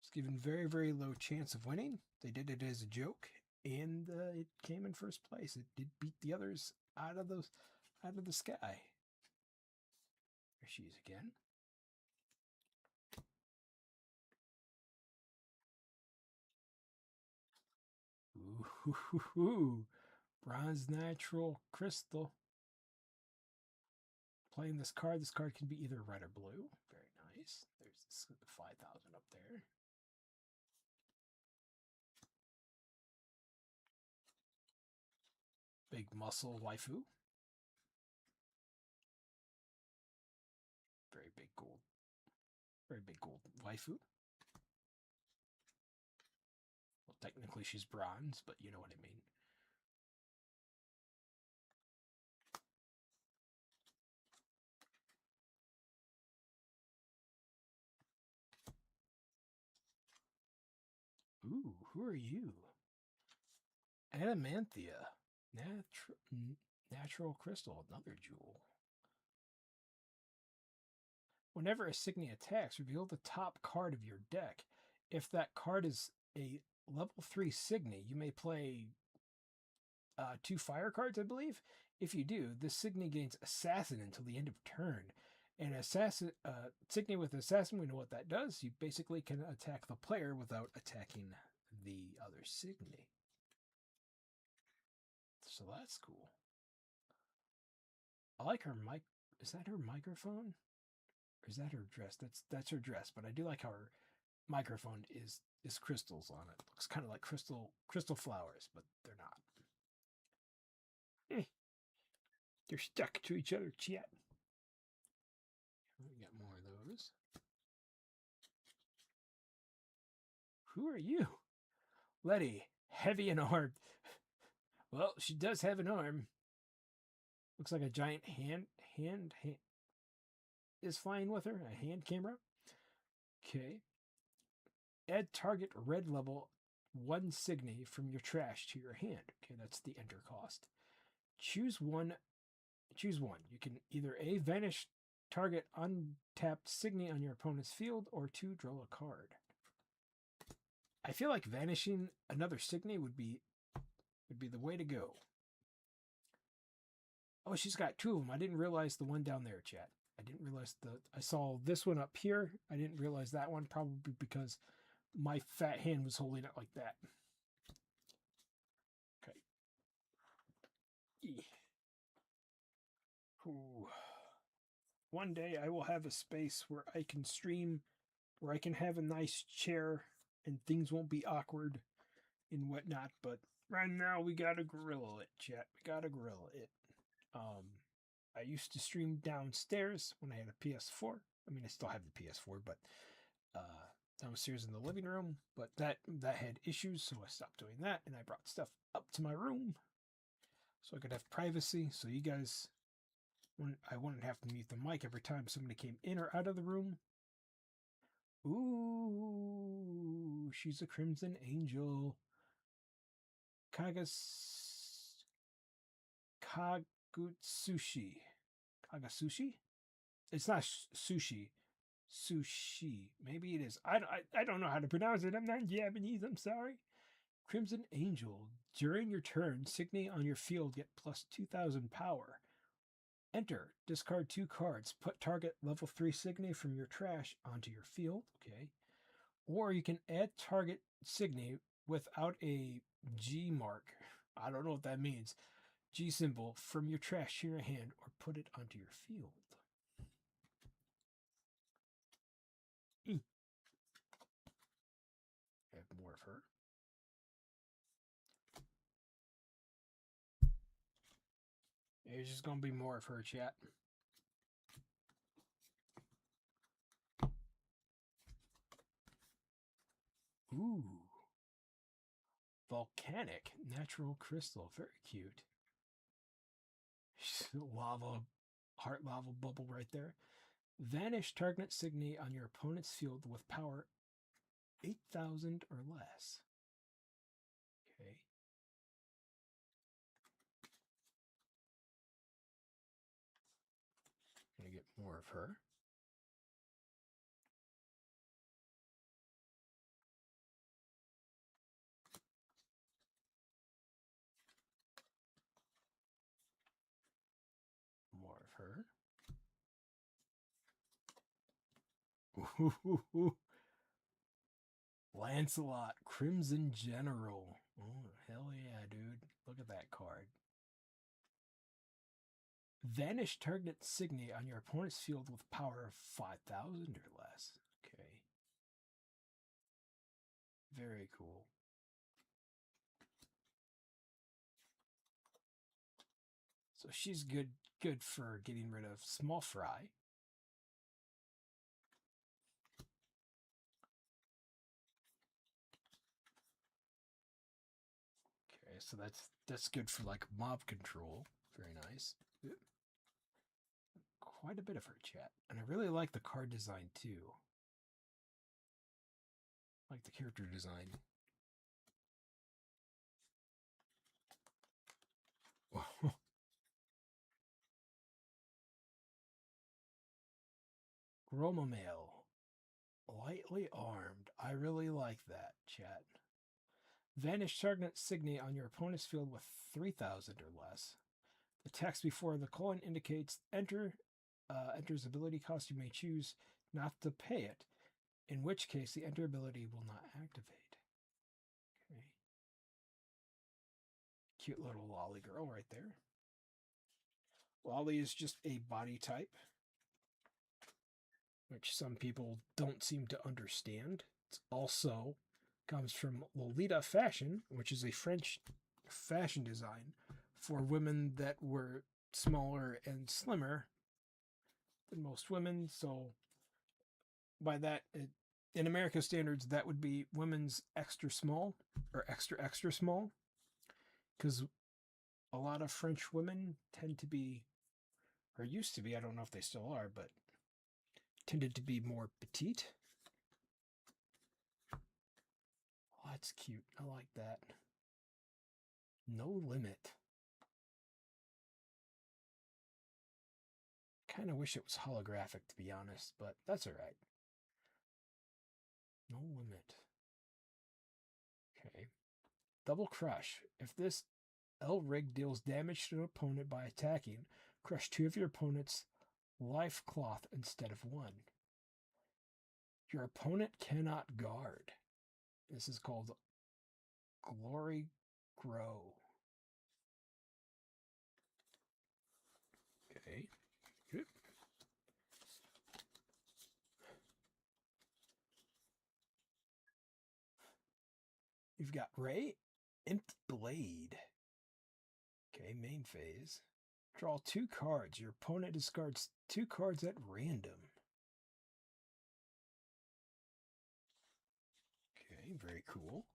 It's given very, very low chance of winning. They did it as a joke, and it came in first place. It did beat the others out of the sky. There she is again. Ooh, bronze natural crystal. Playing this card can be either red or blue. Very nice. There's this 5,000 up there. Big muscle waifu. Very big gold waifu. Well, technically she's bronze, but you know what I mean. Ooh, who are you? Adamanthia. Natural crystal, another jewel. Whenever a Signy attacks, reveal the top card of your deck. If that card is a level 3 Signy, you may play 2 fire cards, I believe. If you do, this Signy gains Assassin until the end of turn. An assassin, Signy with assassin, we know what that does. You basically can attack the player without attacking the other Signy. So that's cool. I like her mic. Is that her microphone? Or is that her dress? That's her dress, but I do like how her microphone is crystals on it. Looks kind of like crystal flowers, but they're not. They're stuck to each other, chat. We got more of those. Who are you? Letty, heavy and armed. Well, she does have an arm. Looks like a giant hand is flying with her. A hand camera. Okay. Add target red level 1 Signy from your trash to your hand. Okay, that's the enter cost. Choose one. You can either A, vanish target untapped Signy on your opponent's field, or 2, draw a card. I feel like vanishing another Signy would be the way to go. Oh, she's got 2 of them. I didn't realize the one down there, chat. I didn't realize I saw this one up here. I didn't realize that one, probably because my fat hand was holding it like that. Okay. Ooh. One day I will have a space where I can stream, where I can have a nice chair and things won't be awkward and whatnot, but right now we gotta grill it, chat. We gotta grill it. I used to stream downstairs when I had a PS4. I mean, I still have the PS4, but downstairs in the living room. But that had issues, so I stopped doing that, and I brought stuff up to my room so I could have privacy. So you guys, I wouldn't have to mute the mic every time somebody came in or out of the room. Ooh, she's a Crimson Angel. Kagutsushi. Kagasushi? It's not sushi. Sushi. Maybe it is. I don't know how to pronounce it. I'm not Japanese. I'm sorry. Crimson Angel. During your turn, Signy on your field get plus 2,000 power. Enter. Discard 2 cards. Put target level 3 Signy from your trash onto your field. Okay. Or you can add target Signy without a G mark. I don't know what that means. G symbol from your trash to your hand, or put it onto your field. I have more of her. There's just going to be more of her, chat. Ooh. Volcanic natural crystal. Very cute. Lava, heart lava bubble right there. Vanish target Signy on your opponent's field with power 8,000 or less. Okay. Gonna get more of her. More of her. Ooh. Lancelot, Crimson General. Oh, hell yeah, dude. Look at that card. Vanish target Signy on your opponent's field with power of 5,000 or less. Okay. Very cool. So she's good for getting rid of small fry. Okay, so that's good for like mob control. Very nice. Quite a bit of her, chat. And I really like the card design too. I like the character design. Gromamale. Lightly armed. I really like that, chat. Vanish target Signy on your opponent's field with 3,000 or less. The text before the colon indicates enter enters ability cost, you may choose not to pay it, in which case the enter ability will not activate. Okay. Cute little lolly girl right there. Lolly is just a body type, which some people don't seem to understand. It also comes from Lolita fashion, which is a French fashion design for women that were smaller and slimmer than most women. So by that, in America standards, that would be women's extra small or extra extra small, because a lot of French women tend to be, or used to be, I don't know if they still are, but tended to be more petite. Oh, that's cute. I like that. No limit. Kind of wish it was holographic, to be honest, but that's all right. No limit. Okay. Double crush. If this L rig deals damage to an opponent by attacking, crush 2 of your opponent's life cloth instead of 1. Your opponent cannot guard. This is called Glory Grow. Okay. Good. You've got Ray, Empty Blade. Okay, main phase. Draw 2 cards. Your opponent discards 2 cards at random. Okay, very cool.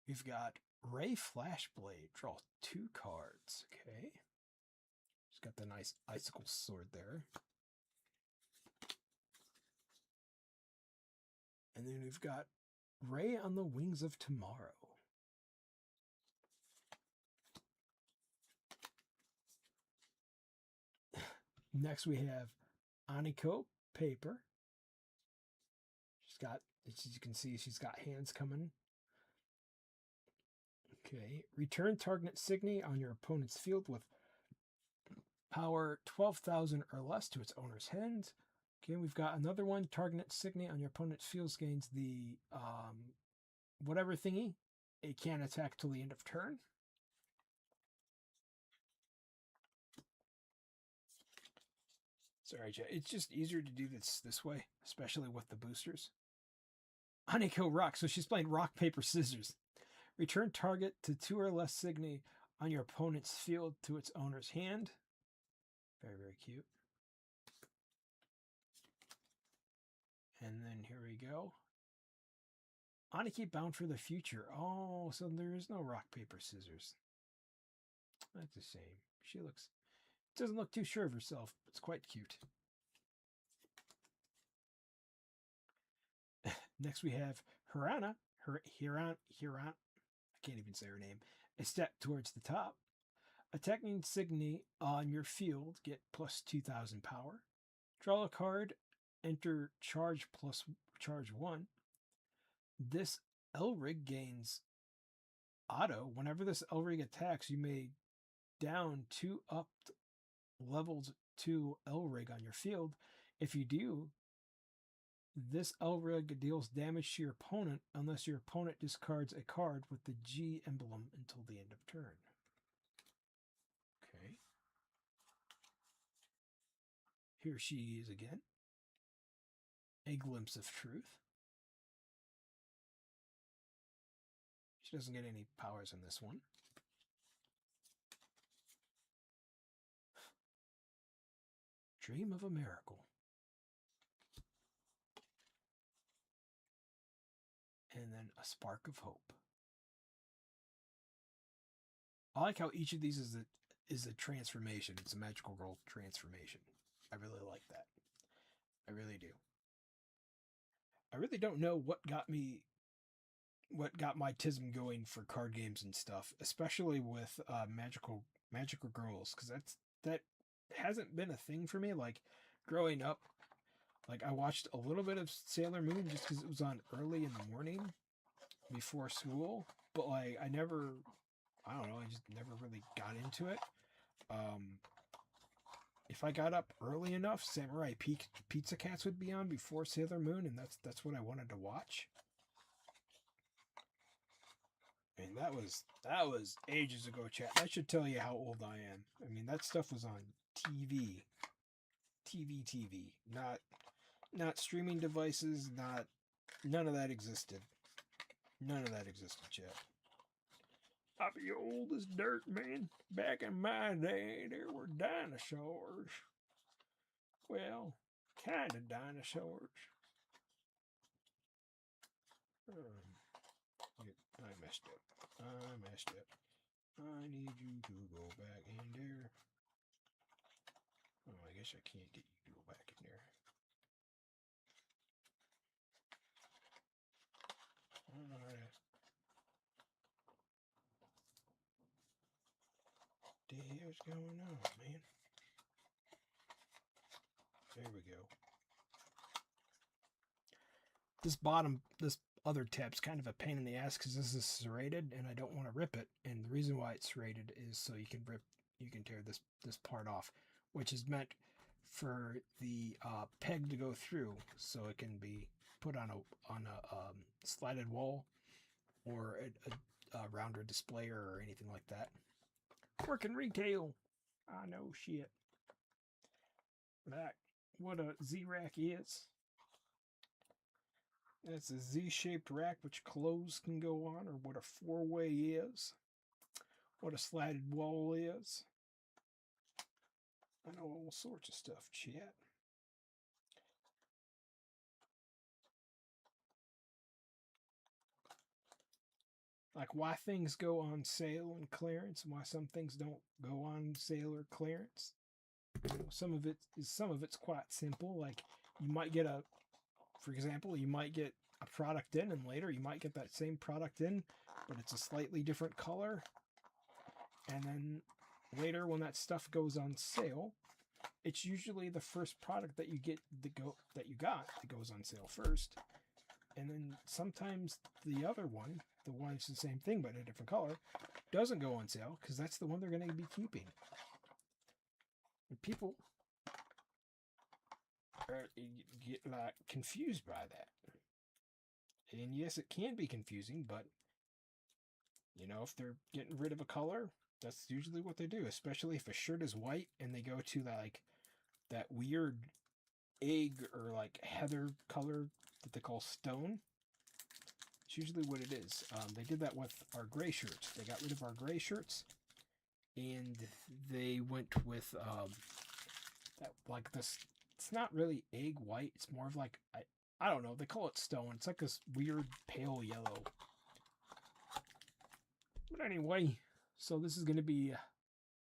We've got Ray Flashblade. Draw 2 cards. Okay. She's got the nice icicle sword there. And then we've got Ray on the Wings of Tomorrow. Next we have Aniko Paper. She's got, as you can see, she's got hands coming. Okay. Return target Signy on your opponent's field with power 12,000 or less to its owner's hand. Okay, we've got another one. Target Signy on your opponent's field gains the whatever thingy. It can't attack till the end of turn. Sorry, Jay. It's just easier to do this way, especially with the boosters. Aniko Rock. So she's playing rock, paper, scissors. Return target to 2 or less Signy on your opponent's field to its owner's hand. Very, very cute. And then here we go. Aniki Bound for the Future. Oh, so there is no rock, paper, scissors. That's a shame. She doesn't look too sure of herself. It's quite cute. Next we have Hirana. Hiran. I can't even say her name. A step towards the top. Attacking Signy on your field. Get plus 2,000 power. Draw a card. Enter charge plus charge 1. This L-Rig gains auto. Whenever this L-Rig attacks, you may down 2 up levels 2 L-Rig on your field. If you do, this L-Rig deals damage to your opponent unless your opponent discards a card with the G emblem until the end of turn. Okay. Here she is again. A Glimpse of Truth. She doesn't get any powers in this one. Dream of a Miracle. And then a Spark of Hope. I like how each of these is a transformation. It's a magical girl transformation. I really like that. I really do. I really don't know what got my tism going for card games and stuff, especially with magical girls, because that hasn't been a thing for me. Like growing up, like I watched a little bit of Sailor Moon just because it was on early in the morning before school, but like I never I don't know. I just never really got into it. If I got up early enough, Samurai Pizza Cats would be on before Sailor Moon, and that's what I wanted to watch. And that was ages ago, chat. That should tell you how old I am. I mean, that stuff was on TV, TV, not streaming devices, none of that existed. None of that existed, chat. I'll be old as dirt, man. Back in my day, there were dinosaurs. Well, kind of dinosaurs. I messed up. I need you to go back in there. Oh, I guess I can't get you to go back in there. I don't know how to... What the hell's going on, man? There we go. This other tab's kind of a pain in the ass because this is serrated and I don't want to rip it. And the reason why it's serrated is so you can tear this part off, which is meant for the peg to go through, so it can be put on a slided wall or a rounder displayer or anything like that. Working retail. I know shit. Like what a Z-rack is. That's a Z-shaped rack which clothes can go on, or what a four-way is. What a slatted wall is. I know all sorts of stuff, chat. Like why things go on sale and clearance, and why some things don't go on sale or clearance. You know, some of it's quite simple. Like you might get for example, you might get a product in, and later you might get that same product in, but it's a slightly different color. And then later, when that stuff goes on sale, it's usually the first product that you get that goes on sale first. And then sometimes the other one, the one that's the same thing but in a different color, doesn't go on sale because that's the one they're going to be keeping. And people get like confused by that. And yes, it can be confusing, but you know, if they're getting rid of a color, that's usually what they do, especially if a shirt is white and they go to like that weird egg or like heather color that they call stone. It's usually what it is. They did that with our gray shirts. They got rid of our gray shirts and they went with that like this. It's not really egg white. It's more of like I don't know. They call it stone. It's like this weird pale yellow. But anyway, so this is going to be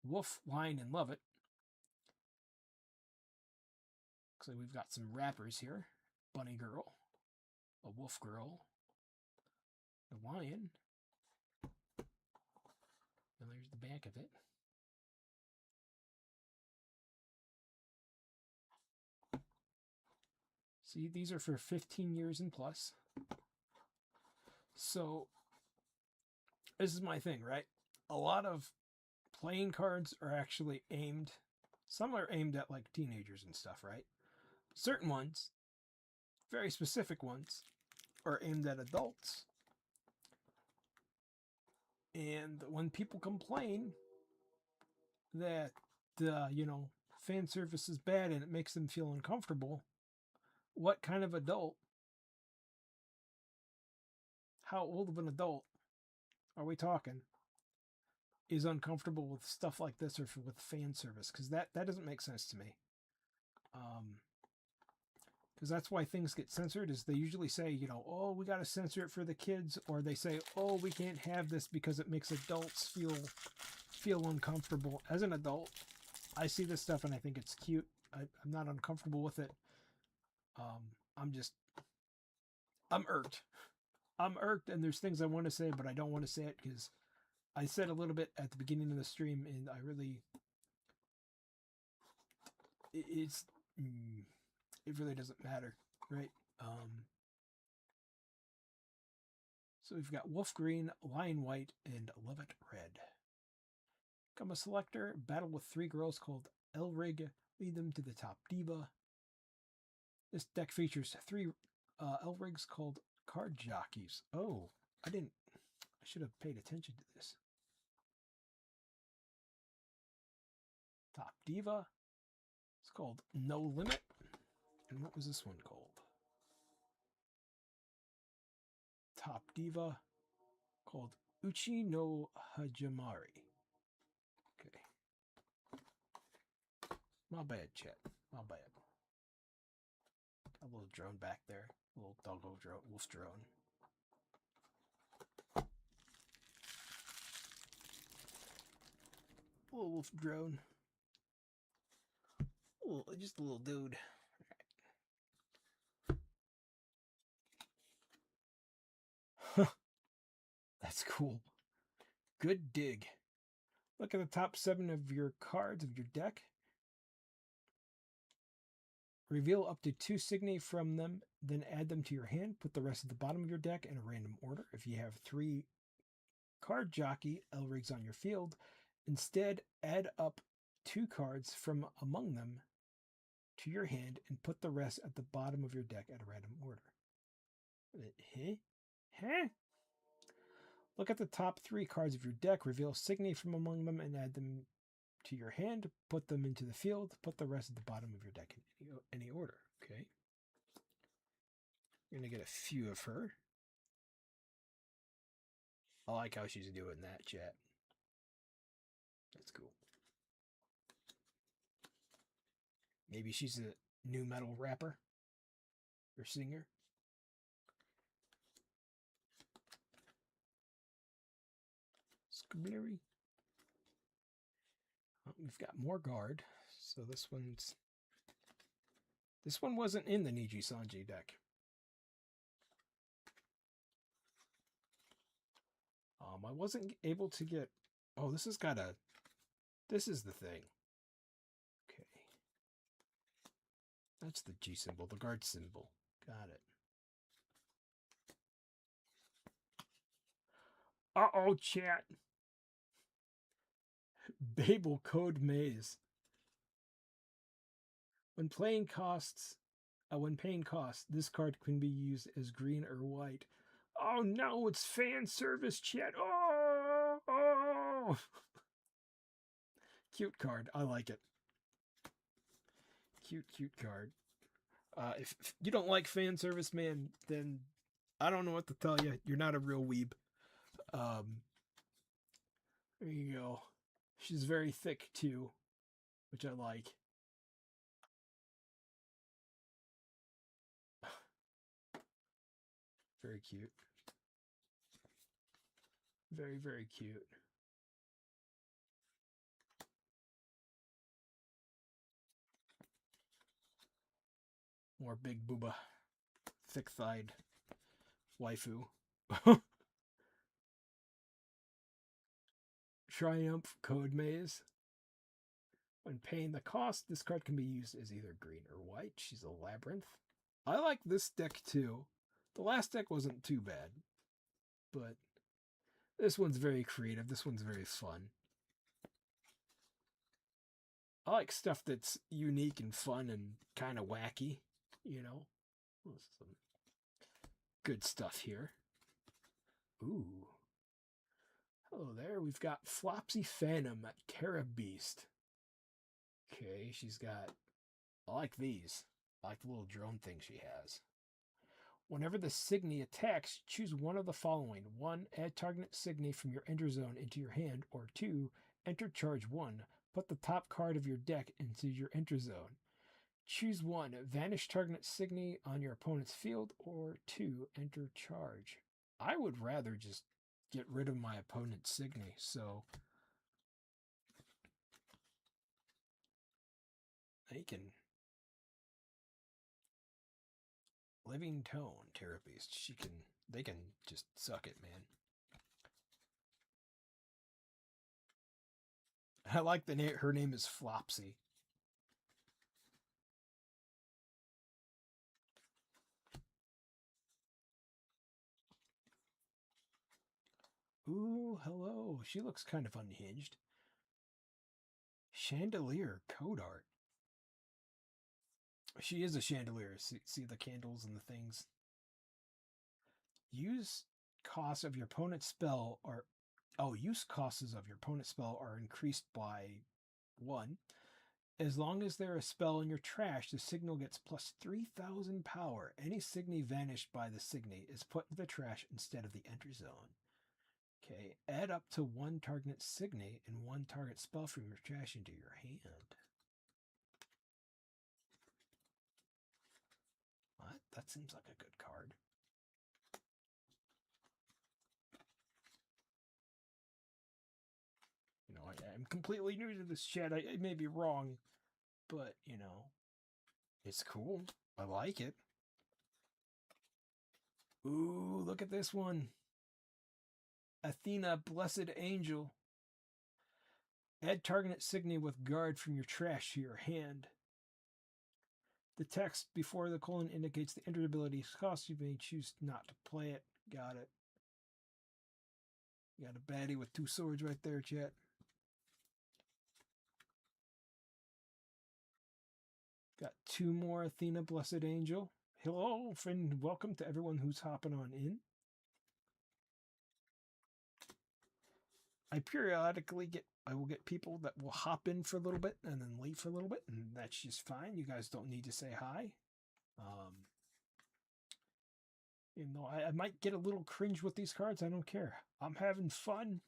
Wolf, Lion, and Love It. So we've got some wrappers here. Bunny girl, a wolf girl, the lion, and there's the back of it. See, these are for 15 years and plus. So this is my thing, right? A lot of playing cards are actually aimed, some are aimed at like teenagers and stuff, right? Certain ones, very specific ones, are aimed at adults. And when people complain that, you know, fan service is bad and it makes them feel uncomfortable, what kind of adult, how old of an adult are we talking, is uncomfortable with stuff like this or with fan service? Because that doesn't make sense to me. Because that's why things get censored, is they usually say, you know, oh, we got to censor it for the kids, or they say, oh, we can't have this because it makes adults feel uncomfortable. As an adult, I see this stuff and I think it's cute. I'm not uncomfortable with it. I'm irked. I'm irked, and there's things I want to say, but I don't want to say it because I said a little bit at the beginning of the stream, and it really doesn't matter, right? So we've got Wolf Green, Lion White, and Love It Red. Become a selector, battle with 3 girls called Elrig, lead them to the top diva. This deck features 3 Elrigs called card jockeys. Oh, I should have paid attention to this. Top diva. It's called No Limit. And what was this one called? Top diva called Uchi no Hajimari. Okay. My bad, chat. My bad. Got a little drone back there. A little doggo drone, wolf drone. A little wolf drone. Just a little dude. Right. That's cool. Good dig. Look at the top 7 of your cards of your deck. Reveal up to 2 signi from them, then add them to your hand. Put the rest at the bottom of your deck in a random order. If you have 3 card jockey Elrigs on your field, instead add up 2 cards from among them to your hand and put the rest at the bottom of your deck at a random order. Huh? Look at the top 3 cards of your deck, reveal signi from among them, and add them to your hand. Put them into the field. Put the rest at the bottom of your deck in any order. Okay. You're going to get a few of her. I like how she's doing that, chat. That's cool. Maybe she's a new metal rapper or singer. Scribblery. Oh, we've got more guard. So this one wasn't in the Niji Sanji deck. I wasn't able to get. Oh, this is the thing. Okay. That's the G symbol, the guard symbol. Got it. Uh-oh, chat. Babel Code Maze. When paying costs, this card can be used as green or white. Oh no, it's fan service, chat. Oh. Cute card. I like it. Cute card. If you don't like fan service, man, then I don't know what to tell you. You're not a real weeb. There you go. She's very thick too, which I like. Very cute. Very, very cute. More big booba. Thick-thighed waifu. Triumph Code Maze. When paying the cost, this card can be used as either green or white. She's a labyrinth. I like this deck too. The last deck wasn't too bad, but this one's very creative. This one's very fun. I like stuff that's unique and fun and kind of wacky, you know. Some good stuff here. Ooh. Hello there. We've got Flopsy Phantom at Terra Beast. Okay, she's got. I like these. I like the little drone thing she has. Whenever the Signy attacks, choose one of the following. 1. Add target Signy from your enter zone into your hand. Or 2. Enter charge 1. Put the top card of your deck into your enter zone. Choose 1. Vanish target Signy on your opponent's field. Or 2. Enter charge. I would rather just get rid of my opponent's Signy. So they can. Living Tone, Terra Beast. They can just suck it, man. I like the name. Her name is Flopsy. Ooh, hello. She looks kind of unhinged. Chandelier code art. She is a chandelier. See the candles and the things. Use costs of your opponent's spell are... Oh, use costs of your opponent's spell are increased by 1. As long as there is a spell in your trash, the signal gets plus 3,000 power. Any signy vanished by the signy is put in the trash instead of the enter zone. Okay, add up to 1 target signy and 1 target spell from your trash into your hand. What? That seems like a good card. You know, I'm completely new to this chat. I may be wrong, but, you know, it's cool. I like it. Ooh, look at this one. Athena, Blessed Angel. Add target signy with guard from your trash to your hand. The text before the colon indicates the entered ability cost. You may choose not to play it. Got it. You got a baddie with 2 swords right there, chat. Got 2 more Athena, Blessed Angel. Hello, friend. Welcome to everyone who's hopping on in. I will get people that will hop in for a little bit and then leave for a little bit, and that's just fine. You guys don't need to say hi. You know, I might get a little cringe with these cards. I don't care. I'm having fun.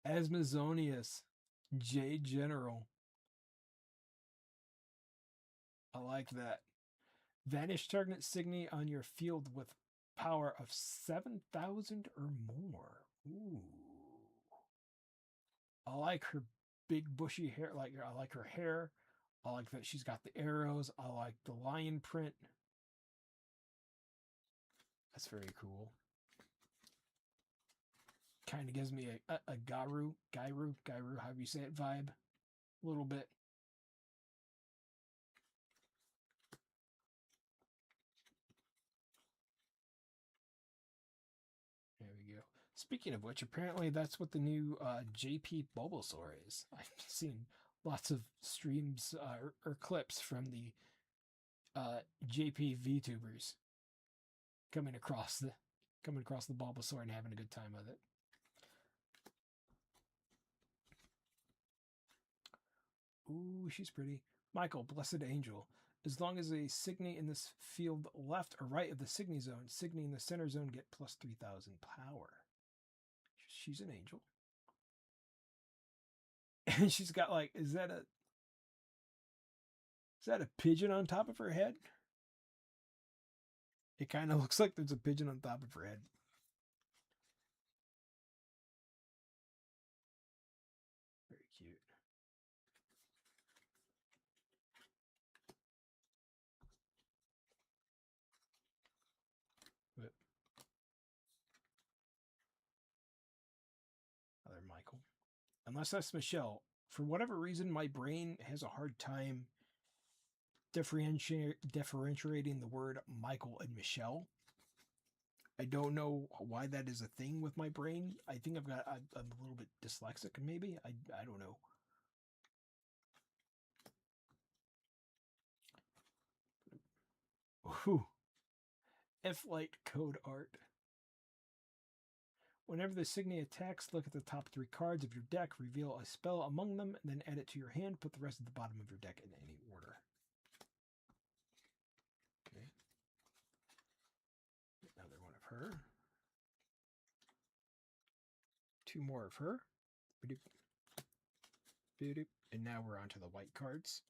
Asmazonius, J General. I like that. Vanish target signy on your field with power of 7,000 or more. Ooh. I like her big bushy hair. I like her hair. I like that she's got the arrows. I like the lion print. That's very cool. Kind of gives me a Gairu, however you say it, vibe. A little bit. There we go. Speaking of which, apparently that's what the new JP Bulbasaur is. I've seen lots of streams or clips from the JP VTubers coming across the Bulbasaur and having a good time with it. Ooh, she's pretty. Michael, Blessed Angel. As long as a signy in this field left or right of the signy zone, signy in the center zone get plus 3,000 power. She's an angel. And she's got like, is that a pigeon on top of her head? It kind of looks like there's a pigeon on top of her head. Very cute. But other Michael. Unless that's Michelle. For whatever reason, my brain has a hard time differentiating the word Michael and Michelle. I don't know why that is a thing with my brain. I think I'm a little bit dyslexic, maybe. I don't know. Ooh. F-Light code art. Whenever the signy attacks, look at the top 3 cards of your deck, reveal a spell among them, and then add it to your hand. Put the rest at the bottom of your deck in any order. Okay. Another one of her. 2 more of her. And now we're on to the white cards.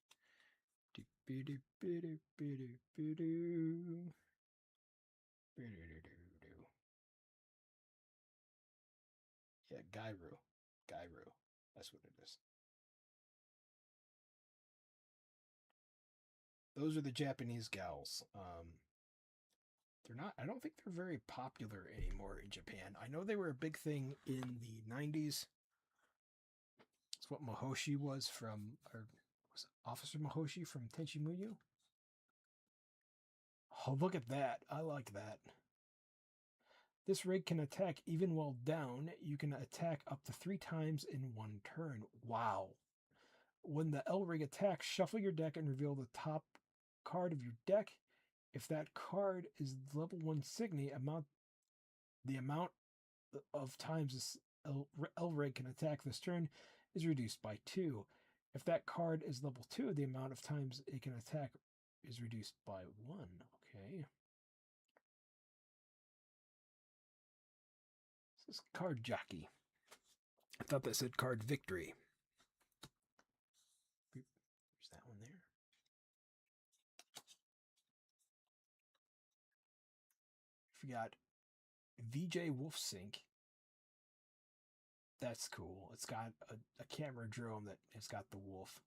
Yeah, Gairu. That's what it is. Those are the Japanese gals. They're not, I don't think they're very popular anymore in Japan. I know they were a big thing in the 90s. It's what Mahoshi was from, or was it Officer Mahoshi from Tenchi Muyo? Oh, look at that. I like that. This rig can attack even while down. You can attack up to 3 times in one turn. Wow. When the L rig attacks, shuffle your deck and reveal the top card of your deck. If that card is level 1 Signy, the amount of times this L rig can attack this turn is reduced by 2. If that card is level 2, the amount of times it can attack is reduced by 1. Okay. This is Card Jockey. I thought that said Card Victory. There's that one there. We got VJ Wolfsync. That's cool. It's got a camera drone that has got the wolf.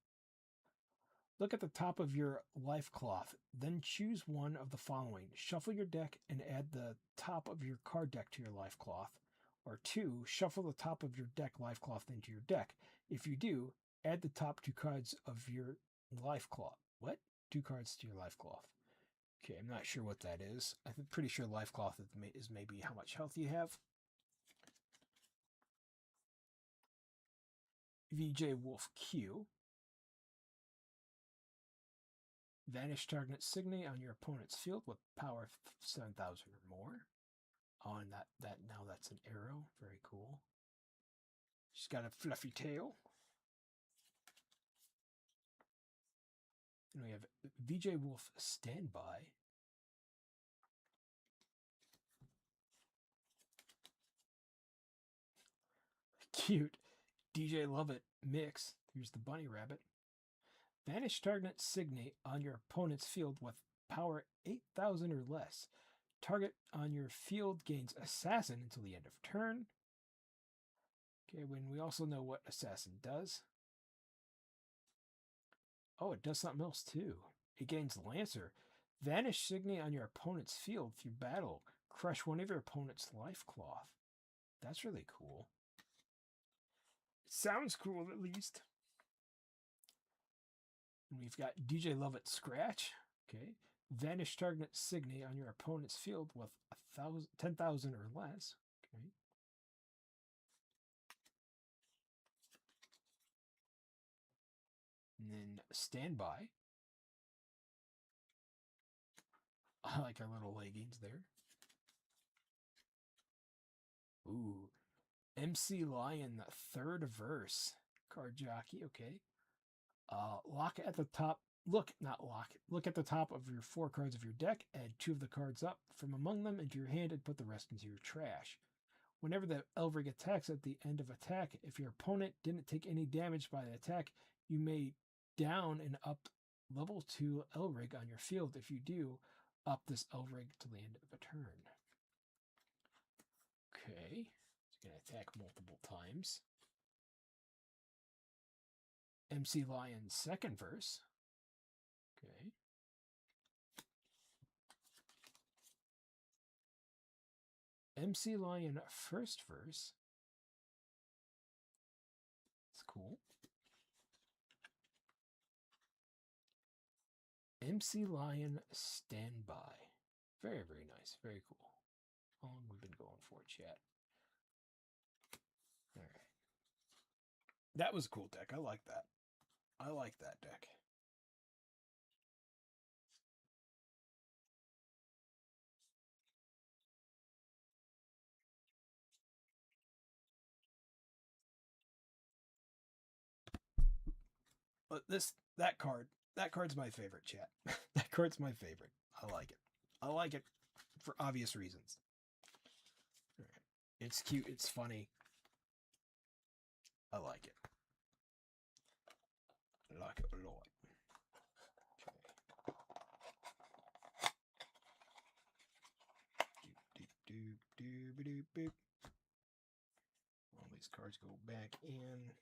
Look at the top of your life cloth, then choose one of the following. Shuffle your deck and add the top of your card deck to your life cloth. Or 2, shuffle the top of your deck life cloth into your deck. If you do, add the top 2 cards of your life cloth. What? 2 cards to your life cloth. Okay, I'm not sure what that is. I'm pretty sure life cloth is maybe how much health you have. VJ Wolf Q. Vanish target Signy on your opponent's field with power 7,000 or more. Oh, and that now that's an arrow. Very cool. She's got a fluffy tail. And we have VJ Wolf Standby. Cute. DJ Lovett Mix. Here's the bunny rabbit. Vanish target Signy on your opponent's field with power 8,000 or less. Target on your field gains Assassin until the end of turn. Okay, when we also know what Assassin does. Oh, it does something else too. It gains Lancer. Vanish Signy on your opponent's field through battle. Crush one of your opponent's life cloth. That's really cool. It sounds cool, at least. And we've got DJ Lovett Scratch. Okay. Vanish target Signy on your opponent's field with 10,000 or less. Okay. And then Standby. I like our little leggings there. Ooh. MC Lion, third verse. Card Jockey, okay. Lock at the top. Look at the top of your 4 cards of your deck. Add 2 of the cards up from among them into your hand and put the rest into your trash. Whenever the Elrig attacks at the end of attack, if your opponent didn't take any damage by the attack, you may down and up level 2 Elrig on your field. If you do, up this Elrig to the end of a turn. Okay, it's going to attack multiple times. MC Lion's second verse. Okay. MC Lion first verse. It's cool. MC Lion Standby. Very, very nice. Very cool. How long we've been going for, chat? All right. That was a cool deck. I like that. I like that deck. But that card's my favorite, chat. That card's my favorite. I like it. I like it for obvious reasons. All right. It's cute. It's funny. I like it. I like it a lot. Okay. All these cards go back in.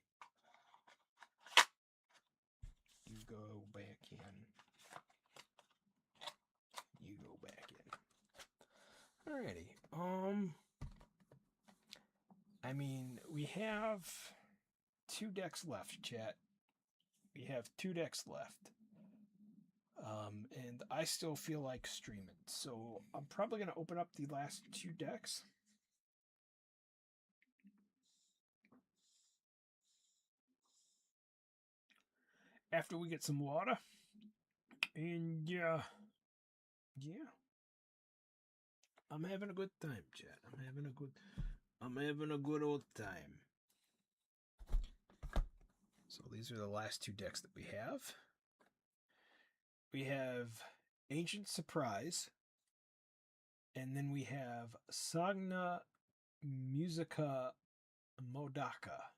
You go back in. You go back in. Alrighty. I mean, we have 2 decks left, chat. We have 2 decks left. And I still feel like streaming. So I'm probably going to open up the last 2 decks. After we get some water. And yeah. I'm having a good time, chat. I'm having a good old time. So these are the last 2 decks that we have. We have Ancient Surprise. And then we have Sagna Musica Modaka.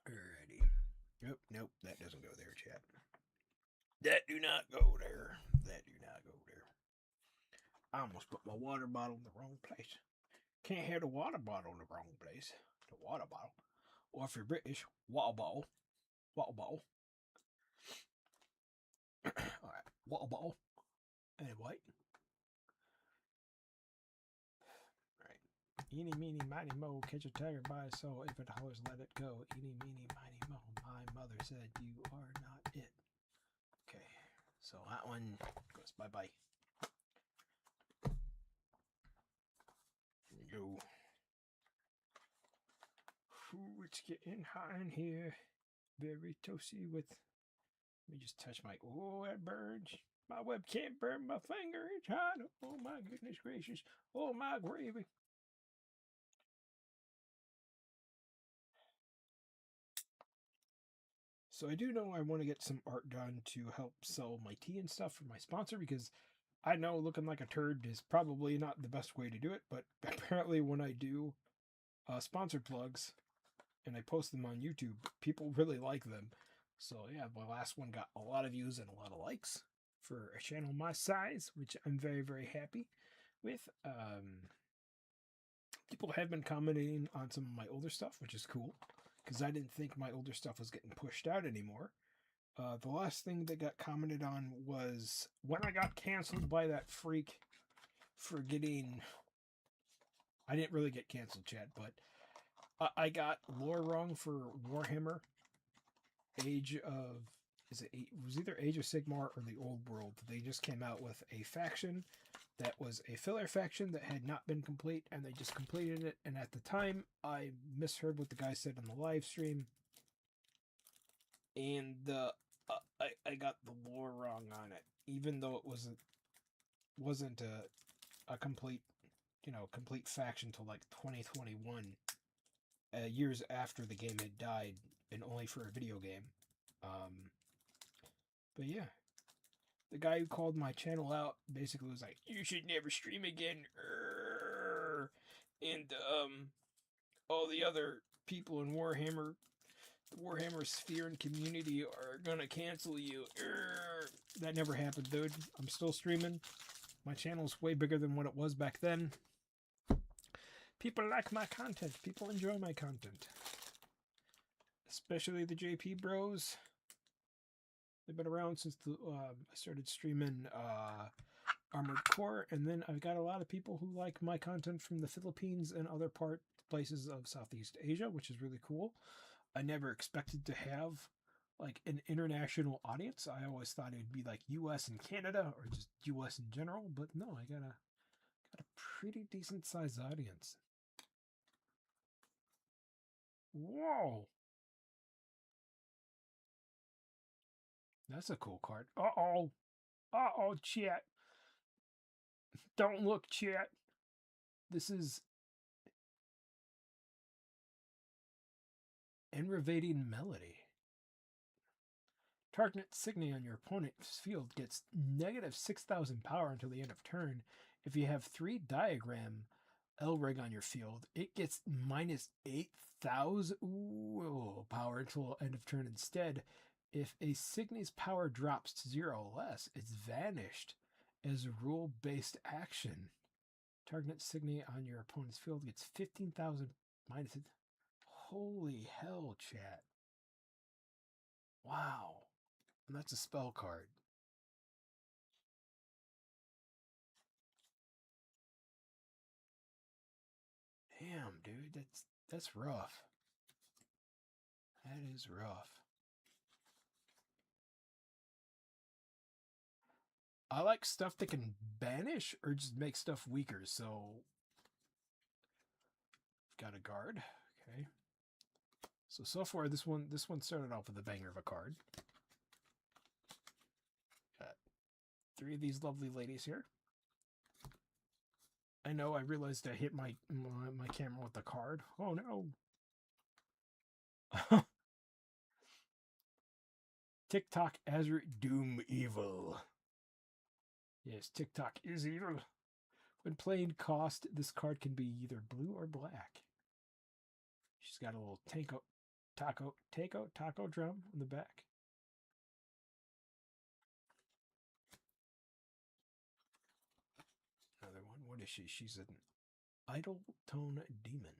Alrighty. Nope, that doesn't go there, chat. That do not go there. That do not go there. I almost put my water bottle in the wrong place. Can't have the water bottle in the wrong place. The water bottle. Or if you're British, water bottle. Water bottle. Alright, water bottle. Anyway. Alright. Eeny, meeny, miny, mo, catch a tiger by a soul. If it hollers, let it go. Eeny, meeny, miny, mo. My mother said you are not it. Okay, so that one goes bye-bye. Go. Ooh, it's getting hot in here. Very toasty with... Let me just touch my... Oh, that burns. My webcam burned my finger. It's hot. Oh, my goodness gracious. Oh, my gravy. So I do know I want to get some art done to help sell my tea and stuff for my sponsor, because I know looking like a turd is probably not the best way to do it, but apparently when I do sponsored plugs and I post them on YouTube, people really like them. So yeah, my last one got a lot of views and a lot of likes for a channel my size, which I'm very, very happy with. People have been commenting on some of my older stuff, which is cool, because I didn't think my older stuff was getting pushed out anymore. The last thing that got commented on was when I got canceled by that freak for getting... I didn't really get canceled, chat, but I got lore wrong for Warhammer Age of... It was either Age of Sigmar or the Old World. They just came out with a faction that was a filler faction that had not been complete, and they just completed it. And at the time, I misheard what the guy said on the live stream, and I got the lore wrong on it, even though it wasn't a complete complete faction till like 2021, years after the game had died, and only for a video game. But yeah, the guy who called my channel out basically was like, "You should never stream again." And all the other people in Warhammer, the Warhammer sphere and community are gonna cancel you. That never happened, dude. I'm still streaming. My channel's way bigger than what it was back then. People like my content. People enjoy my content. Especially the JP bros. They've been around since I started streaming Armored Core, and then I've got a lot of people who like my content from the Philippines and other places of Southeast Asia, which is really cool. I never expected to have like an international audience. I always thought it would be like US and Canada, or just US in general, but no, I got a pretty decent sized audience. Whoa. That's a cool card. Uh-oh. Uh-oh, chat. Don't look, chat. This is Enervating Melody. Target Signy on your opponent's field gets negative 6,000 power until the end of turn. If you have 3 Diagram Elrig on your field, it gets minus 8,000 power until end of turn instead. If a Signy's power drops to 0 or less, it's vanished as a rule-based action. Target Signy on your opponent's field gets 15,000 minus it. Holy hell, chat. Wow. And that's a spell card. Damn, dude. That's rough. That is rough. I like stuff that can banish or just make stuff weaker, so got a guard. Okay. So far this one started off with a banger of a card. Got 3 of these lovely ladies here. I know, I realized I hit my camera with the card. Oh no. TikTok Azure Doom Evil. Yes, TikTok is evil. When playing cost, this card can be either blue or black. She's got a little taco drum on the back. Another one. What is she? She's an idle tone demon.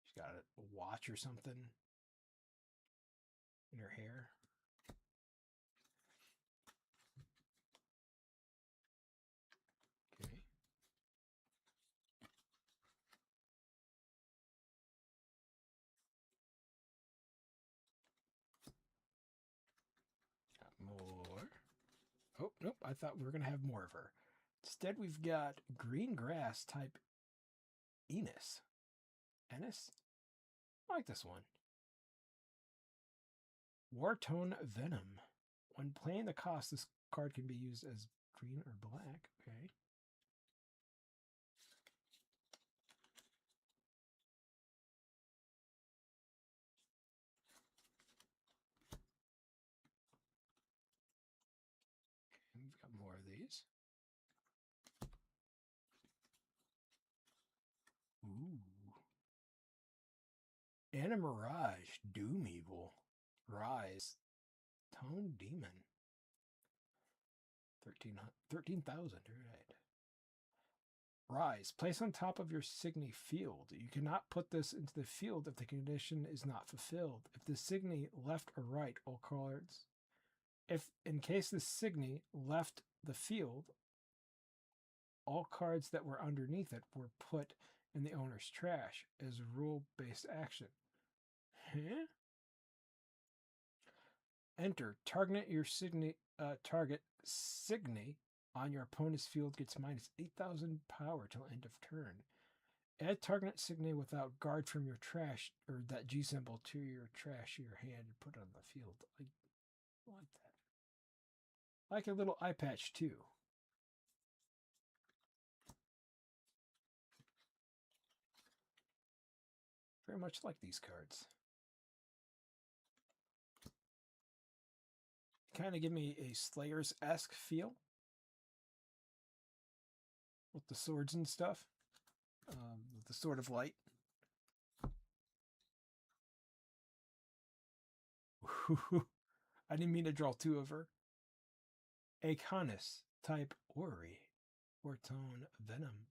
She's got a watch or something in her hair. Okay. Got more. Oh, nope. I thought we were going to have more of her. Instead, we've got green grass type Enos. Ennis? I like this one. Wartone Venom. When playing the cost, this card can be used as green or black. Okay. We've got more of these. Ooh. Anna Mirage, Doom Evil. Rise. Tone Demon. 13,000, right. Rise. Place on top of your Signy field. You cannot put this into the field if the condition is not fulfilled. If the Signy left or right, all cards. If in case the Signy left the field, all cards that were underneath it were put in the owner's trash as a rule-based action. Huh? Enter. Target Signy on your opponent's field gets minus 8,000 power till end of turn. Add target Signy without guard from your trash, or that G symbol, to your trash of your hand and put it on the field. I like that. I like a little eye patch too. Very much like these cards. Kind of give me a Slayers-esque feel with the swords and stuff. With the Sword of Light. I didn't mean to draw 2 of her. Aconus type Ori, or Tone Venom.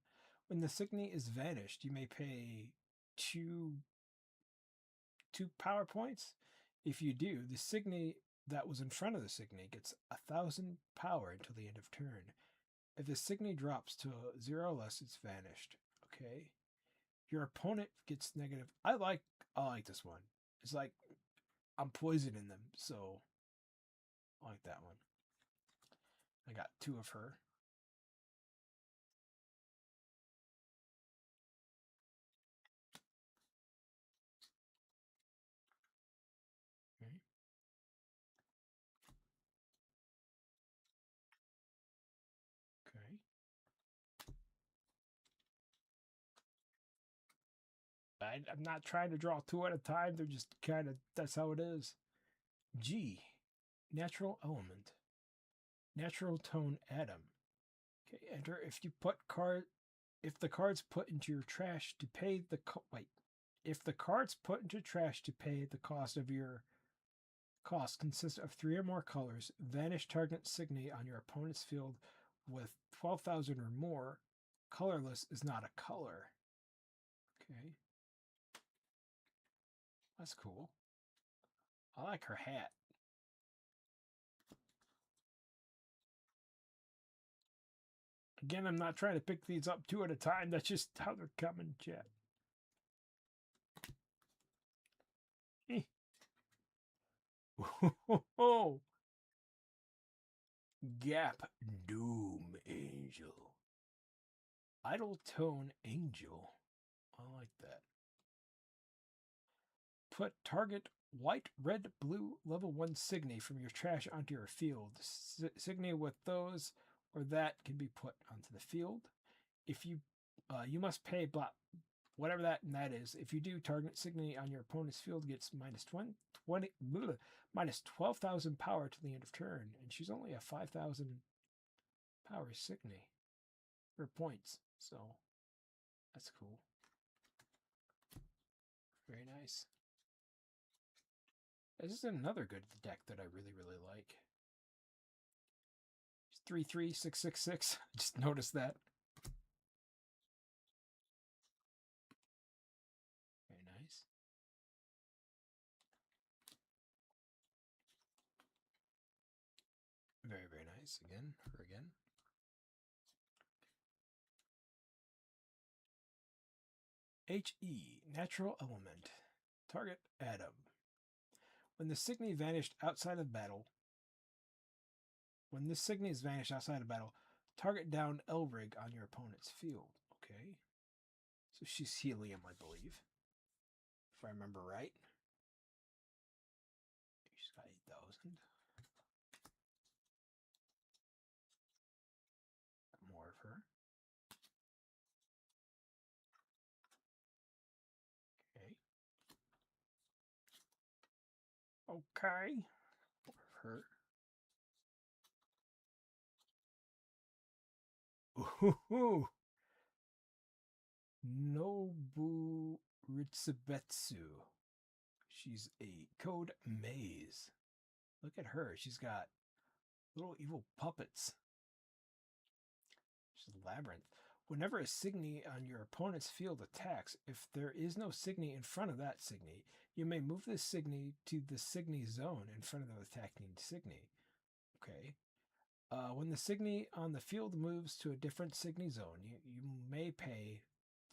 When the Signy is vanished, you may pay 2 power points. If you do, the Signy that was in front of the Signy gets 1,000 power until the end of turn. If the Signy drops to 0 or less, it's vanished. Okay. Your opponent gets negative. I like this one. It's like I'm poisoning them, so I like that one. I got 2 of her. Okay. Okay. I'm not trying to draw 2 at a time. They're just kind of, that's how it is. G, natural element. Natural tone atom. Okay, enter. If the cards put into your trash to pay the if the cards put into trash to pay the cost of your cost consists of 3 or more colors, vanish target Signy on your opponent's field with 12,000 or more. Colorless is not a color. Okay. That's cool. I like her hat. Again, I'm not trying to pick these up 2 at a time. That's just how they're coming, chat. Oh, Gap Doom Angel. Idle Tone Angel. I like that. Put target white, red, blue level 1 Signy from your trash onto your field. Signy with those or that can be put onto the field. If you you must pay whatever that is. If you do, target Signy on your opponent's field gets minus 12,000 power to the end of turn, and she's only a 5,000 power Signy or points, so that's cool. Very nice. This is another good deck that I really, really like. 33666. Just noticed that. Very nice. Very, very nice. Again, her again. HE, Natural Element. Target Adam. When the Signy vanished outside of battle, target down Elrig on your opponent's field. Okay. So she's helium, I believe. If I remember right. She's got 8,000. More of her. Okay. More of her. Ooh. Nobu Ritsubetsu. She's a code maze. Look at her. She's got little evil puppets. She's a labyrinth. Whenever a Signy on your opponent's field attacks, if there is no Signy in front of that Signy, you may move this Signy to the Signy zone in front of the attacking Signy. Okay. When the Signy on the field moves to a different Signy zone, you may pay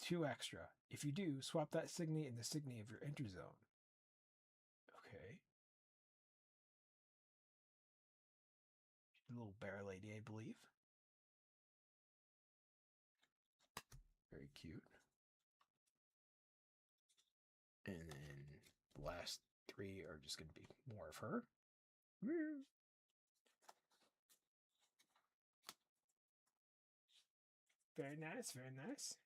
2 extra. If you do, swap that Signy in the Signy of your enter zone. Okay. She's a little bear lady, I believe. Very cute. And then the last 3 are just going to be more of her. Very nice, very nice.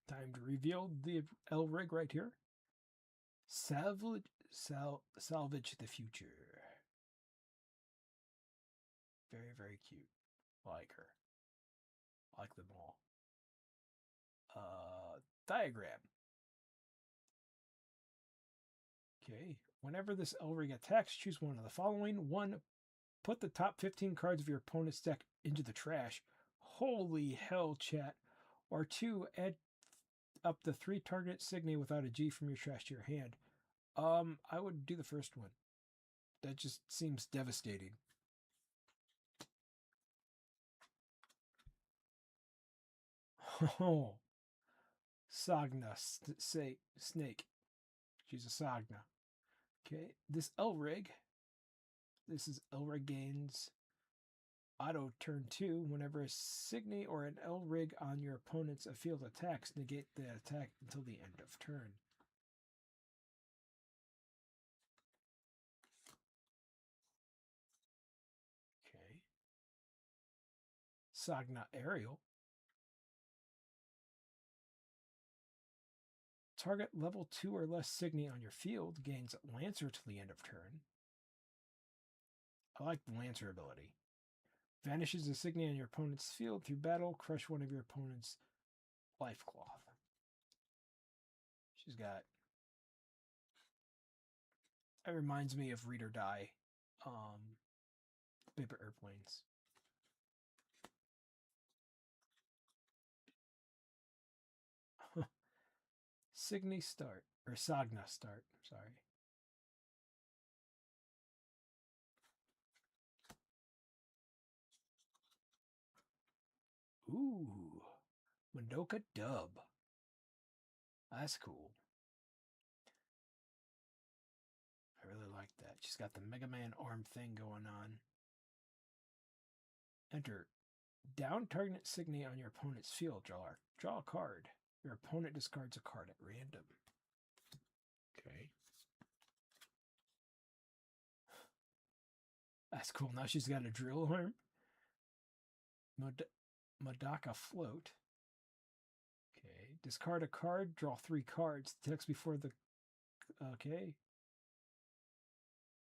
Time to reveal the Elrig right here. Salvage the future. Very, very cute. Like her. Like them all. Diagram. Okay. Whenever this Elrig attacks, choose one of the following. 1. Put the top 15 cards of your opponent's deck into the trash. Holy hell, chat. Or 2. Add up the 3 target Signy without a G from your trash to your hand. I would do the first one. That just seems devastating. Oh. Sagna, snake. She's a Sagna. Okay, this Elrig. This is Elrig gains auto turn 2. Whenever a Signy or an Elrig on your opponent's field attacks, negate the attack until the end of turn. Okay. Sagna Aerial. Target level 2 or less Signy on your field gains Lancer till the end of turn. I like the Lancer ability. Vanishes a Signy on your opponent's field through battle. Crush one of your opponent's life cloth. She's got... It reminds me of Read or Die. Paper Airplanes. Signy start. Or Sagna start. Sorry. Ooh, Madoka Dub. That's cool. I really like that. She's got the Mega Man arm thing going on. Enter. Down target Signy on your opponent's field. Draw a card. Your opponent discards a card at random. Okay. That's cool. Now she's got a drill arm. Madoka Float. Okay. Discard a card. Draw 3 cards. Text before the... Okay.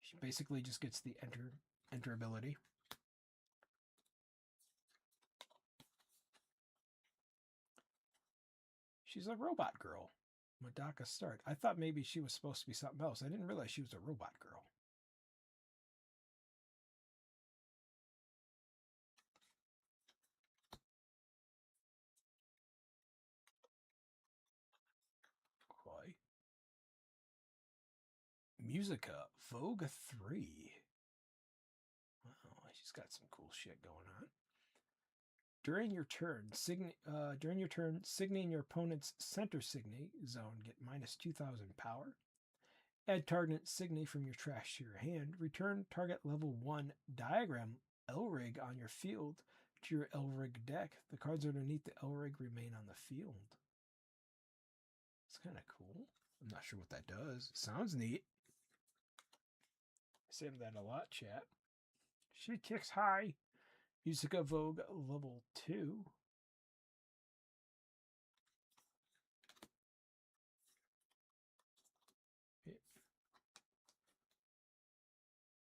She basically just gets the enter ability. She's a robot girl. Madoka Start. I thought maybe she was supposed to be something else. I didn't realize she was a robot girl. Quite. Musica Vogue 3. Wow, she's got some cool shit going on. During your turn, signing your opponent's center signy zone, get minus 2,000 power. Add target signy from your trash to your hand. Return target level 1 diagram Elrig on your field to your Elrig deck. The cards underneath the Elrig remain on the field. It's kind of cool. I'm not sure what that does. It sounds neat. I say that a lot, chat. She kicks high. Musica Vogue level 2.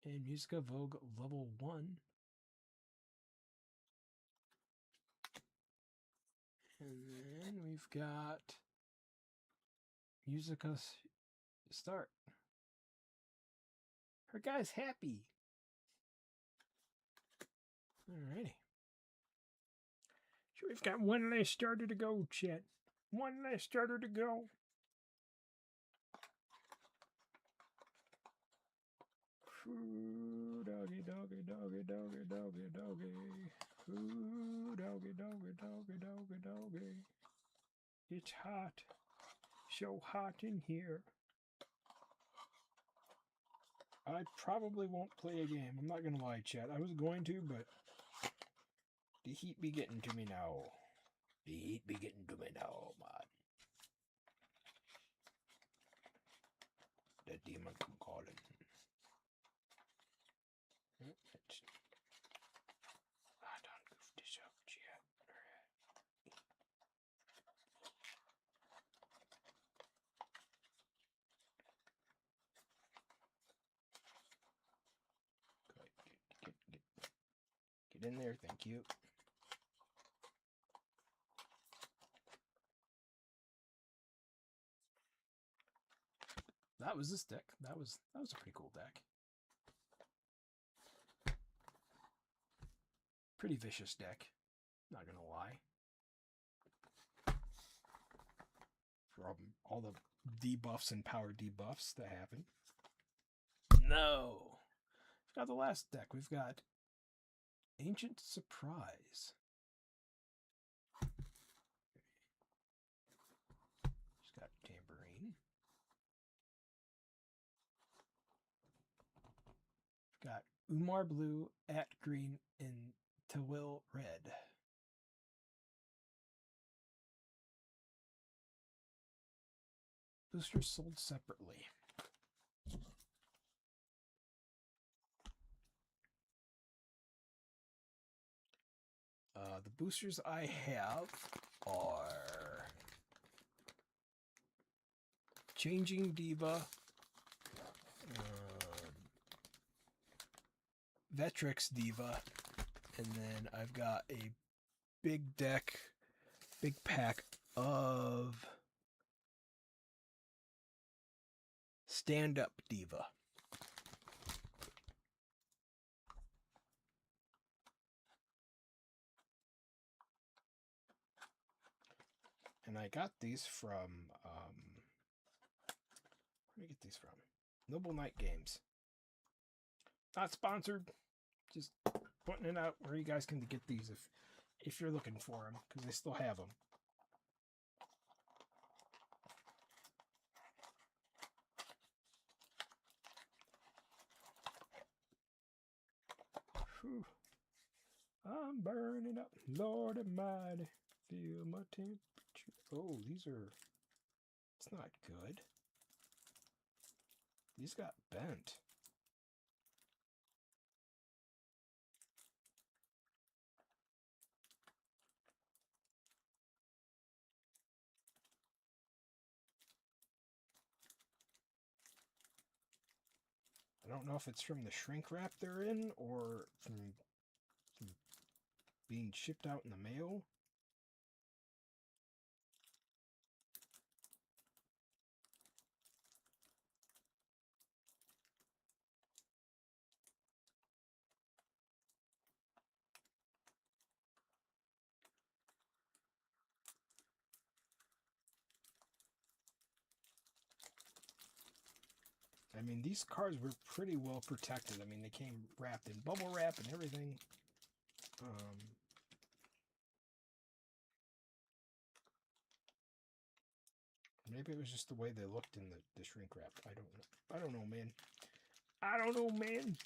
And Musica Vogue level 1. And then we've got Musica Start. Her guy's happy. Alrighty. So we've got one last starter to go, chat. One last starter to go. Ooh, doggy, doggy, doggy, doggy, doggy, doggy. Ooh, doggy, doggy, doggy, doggy, doggy. It's hot. So hot in here. I probably won't play a game. I'm not gonna lie, chat. I was going to, but the heat be getting to me now. The heat be getting to me now, man. The demon come calling. I done goofed this up, chat. Get in there, thank you. That was this deck. That was a pretty cool deck. Pretty vicious deck. Not gonna lie. For all the debuffs and power debuffs that happen. No. We've got the last deck. We've got Ancient Surprise. She's got Tambourine. We've got Umar Blue, At Green, and Tawil Red. Boosters sold separately. The boosters I have are Changing Diva, Vetrix Diva, and then I've got a big pack of Stand-Up Diva. And I got these from, where did I get these from? Noble Knight Games. Not sponsored, just putting it out where you guys can get these if you're looking for them, because they still have them. Whew. I'm burning up, Lord Almighty, feel my temperature. Oh, these are, it's not good. These got bent. I don't know if it's from the shrink wrap they're in or from being shipped out in the mail. I mean, these cards were pretty well protected. I mean, they came wrapped in bubble wrap and everything. Maybe it was just the way they looked in the shrink wrap. I don't know. I don't know, man. I don't know, man.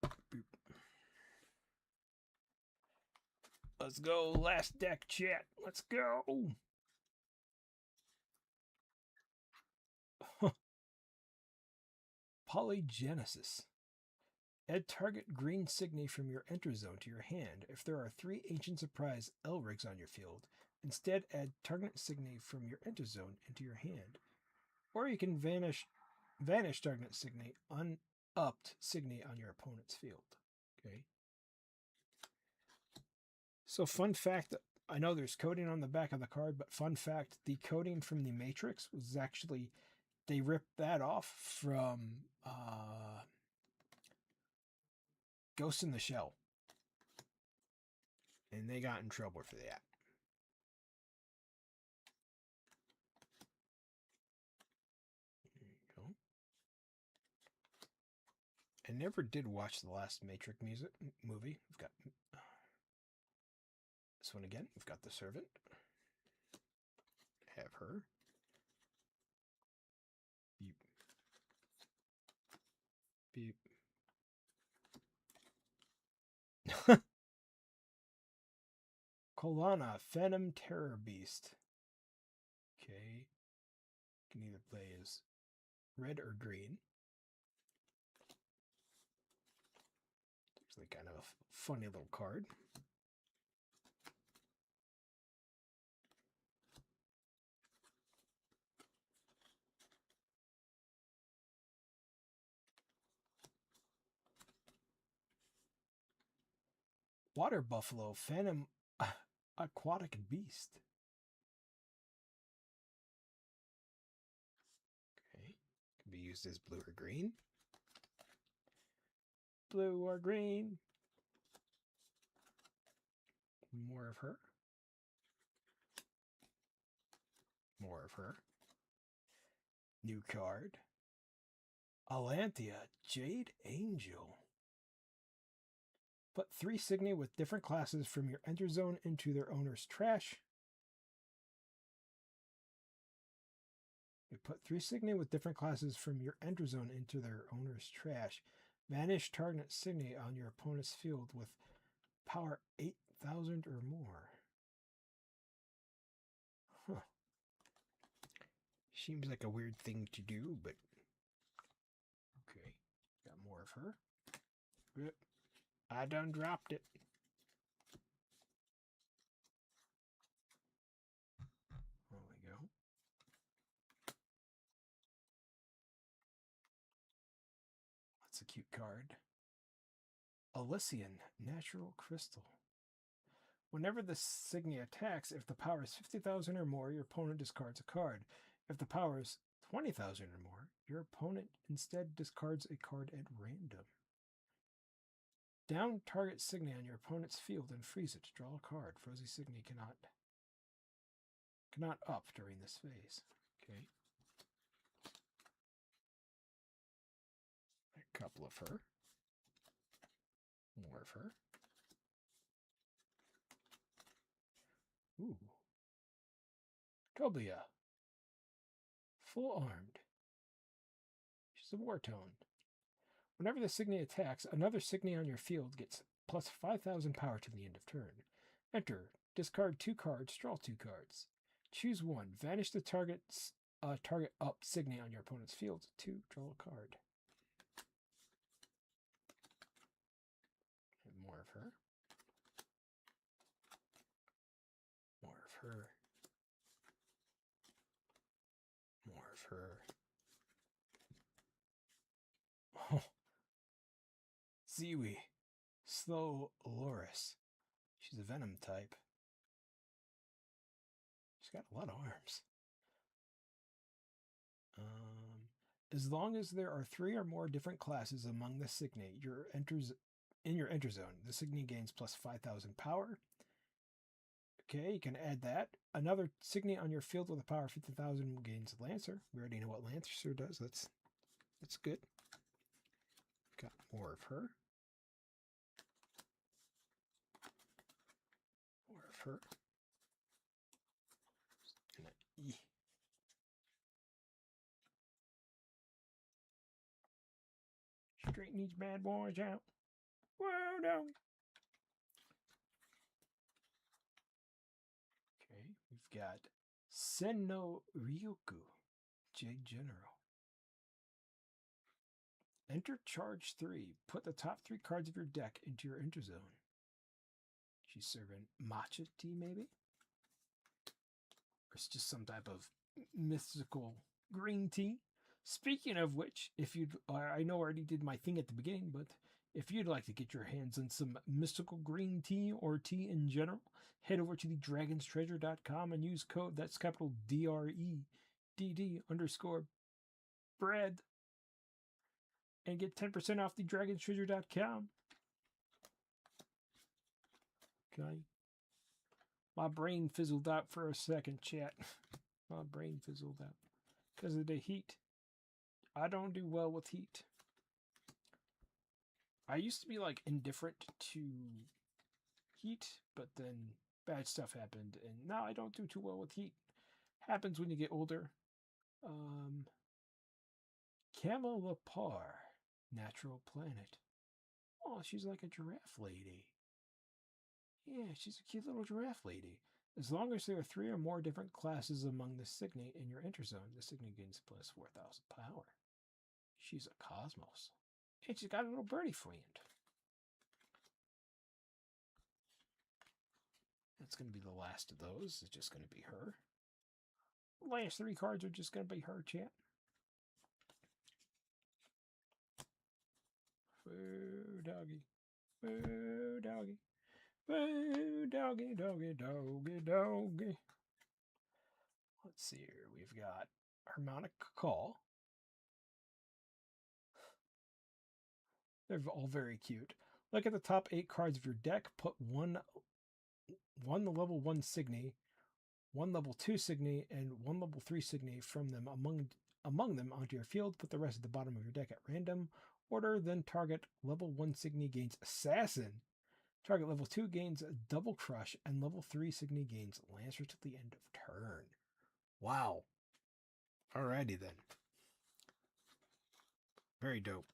Boop. Let's go. Last deck, chat. Let's go. Polygenesis. Add target green Signy from your enter zone to your hand if there are 3 Ancient Surprise Elrics on your field. Instead, add target Signy from your enter zone into your hand. Or you can vanish target Signy, unupped Signy on your opponent's field. Okay. So fun fact, I know there's coding on the back of the card, but fun fact, the coding from the Matrix was actually, they ripped that off from Ghost in the Shell. And they got in trouble for that. There you go. I never did watch the last Matrix movie. We've got this one again. We've got the servant. Have her. Beep. Beep. Kolana, Phantom Terror Beast. Okay. Can either play as red or green. It's like kind of a funny little card. Water Buffalo, Phantom Aquatic Beast. Okay. Can be used as blue or green. Blue or green. More of her. More of her. New card. Alanthea, Jade Angel. Put 3 Signy with different classes from your enter zone into their owner's trash. You put 3 Signy with different classes from your enter zone into their owner's trash. Vanish target Signy on your opponent's field with power 8,000 or more. Huh. Seems like a weird thing to do, but okay. Got more of her. Good. I done dropped it. There we go. That's a cute card. Elysian, Natural Crystal. Whenever the Signy attacks, if the power is 50,000 or more, your opponent discards a card. If the power is 20,000 or more, your opponent instead discards a card at random. Down target Signy on your opponent's field and freeze it. Draw a card. Frozen Signy cannot up during this phase. Okay. Couple of her. More of her. Ooh. Tobia. Full armed. She's a war tone. Whenever the Signy attacks, another Signy on your field gets plus 5,000 power to the end of turn. Enter. Discard 2 cards, draw 2 cards. Choose one. Vanish the target up Signy on your opponent's field. 2. Draw a card. And more of her. More of her. More of her. Oh. Ziwi. Slow Loris. She's a venom type. She's got a lot of arms. As long as there are 3 or more different classes among the Signy in your enter zone, the Signy gains plus 5,000 power. Okay, you can add that. Another Signy on your field with a power of 50,000 gains Lancer. We already know what Lancer does. That's good. Got more of her. More of her. Straighten these bad boys out. Whoa, no. Okay, we've got Senno Ryuku, J General. Enter charge 3. Put the top 3 cards of your deck into your enter zone. She's serving matcha tea, maybe? Or it's just some type of mystical green tea. Speaking of which, if you'd, I know I already did my thing at the beginning, but if you'd like to get your hands on some mystical green tea or tea in general, head over to the dragonstreasure.com and use code, that's capital DREDD _bread, and get 10% off the dragonstreasure.com. Okay. My brain fizzled out for a second, chat. My brain fizzled out because of the heat. I don't do well with heat. I used to be like indifferent to heat, but then bad stuff happened, and now I don't do too well with heat. Happens when you get older. Camelopar, natural planet. Oh, she's like a giraffe lady. Yeah, she's a cute little giraffe lady. As long as there are 3 or more different classes among the Signy in your enter zone, the Signy gains plus 4,000 power. She's a Cosmos. And she's got a little birdie friend. That's going to be the last of those. It's just going to be her. The last 3 cards are just going to be her, chat. Boo, doggy. Boo, doggy. Boo, doggy, doggy, doggy, doggy. Let's see here. We've got Harmonic Call. They're all very cute. Look at the top 8 cards of your deck. Put one level 1 Signy, 1 level 2 Signy, and 1 level 3 Signy from them among them onto your field. Put the rest at the bottom of your deck at random order. Then target level 1 Signy gains Assassin. Target level 2 gains Double Crush, and level 3 Signy gains Lancer till the end of turn. Wow. Alrighty then. Very dope.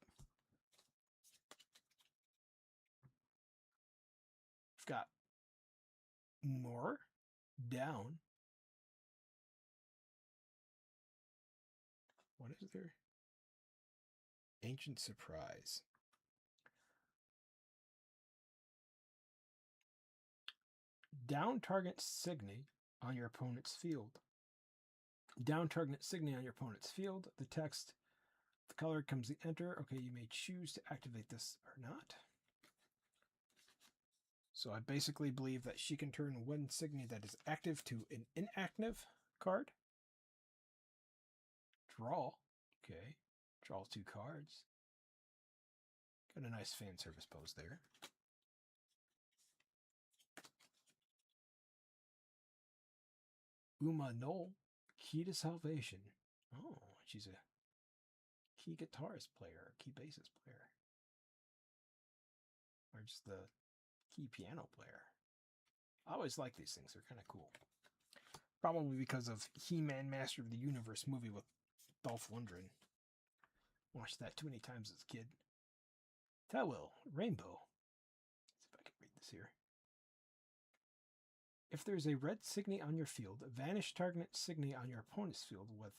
We've got more down. What is there? Ancient Surprise. Down target Signy on your opponent's field. Down target Signy on your opponent's field. The text, the color comes the enter. Okay, you may choose to activate this or not. So I basically believe that she can turn 1 Signy that is active to an inactive card. Draw. Okay. Draw 2 cards. Got a nice fan service pose there. Uma Knoll, Key to Salvation. Oh, she's a key guitarist player or key bassist player. Or just the key piano player. I always like these things. They're kind of cool. Probably because of He-Man Master of the Universe movie with Dolph Lundgren. Watched that too many times as a kid. Towel, rainbow. Let's see if I can read this here. If there's a red signet on your field, vanish target signet on your opponent's field with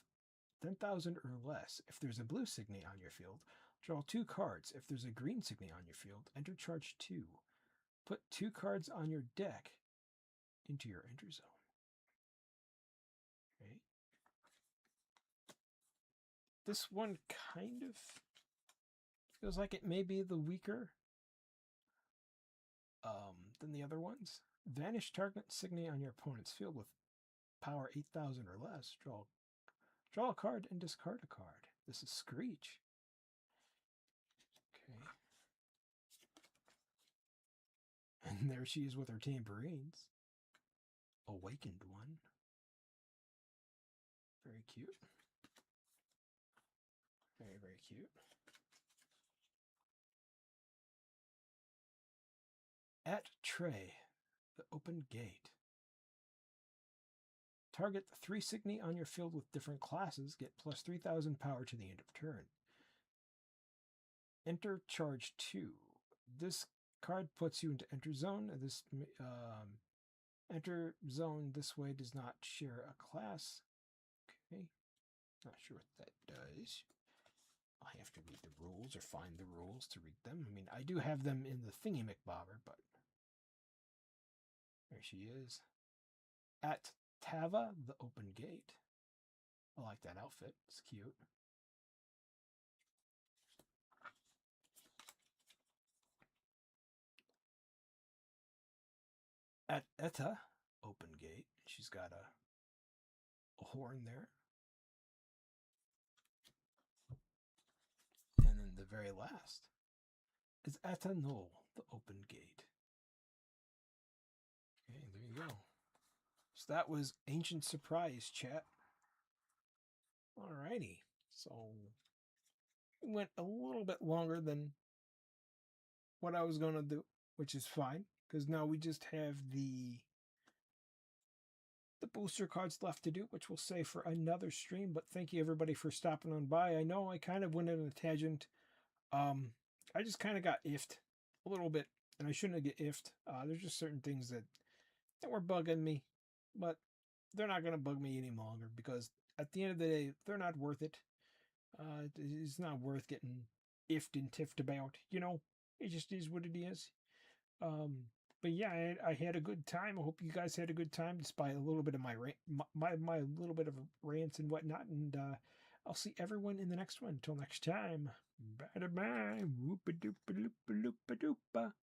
10,000 or less. If there's a blue signet on your field, draw 2 cards. If there's a green signet on your field, enter charge 2. Put 2 cards on your deck into your enter zone. Okay. This one kind of feels like it may be the weaker than the other ones. Vanish target signet on your opponent's field with power 8,000 or less. Draw a card and discard a card. This is Screech. Okay. And there she is with her tambourines. Awakened one. Very cute. Very, very cute. At Tray, the open gate. Target 3 signet on your field with different classes. Get plus 3,000 power to the end of turn. Enter charge 2. This card puts you into enter zone. This enter zone this way does not share a class. Okay. Not sure what that does. I have to read the rules or find the rules to read them. I mean, I do have them in the thingy-McBobber, but there she is. At Tava, the open gate. I like that outfit. It's cute. At Etta, open gate. She's got a horn there. And then the very last is Etta Null, the open gate. Okay, there you go. So that was Ancient Surprise, chat. Alrighty. So it went a little bit longer than what I was going to do, which is fine, because now we just have the booster cards left to do, which we'll save for another stream. But thank you everybody for stopping on by. I know I kind of went on a tangent. I just kind of got iffed a little bit, and I shouldn't get iffed. There's just certain things that were bugging me, but they're not going to bug me any longer, because at the end of the day, they're not worth it. It's not worth getting iffed and tiffed about, you know. It just is what it is. But yeah, I had a good time. I hope you guys had a good time, despite a little bit of my little bit of rants and whatnot. And I'll see everyone in the next one. Until next time, bye bye. Whoop a doop a loop a loop a doopa.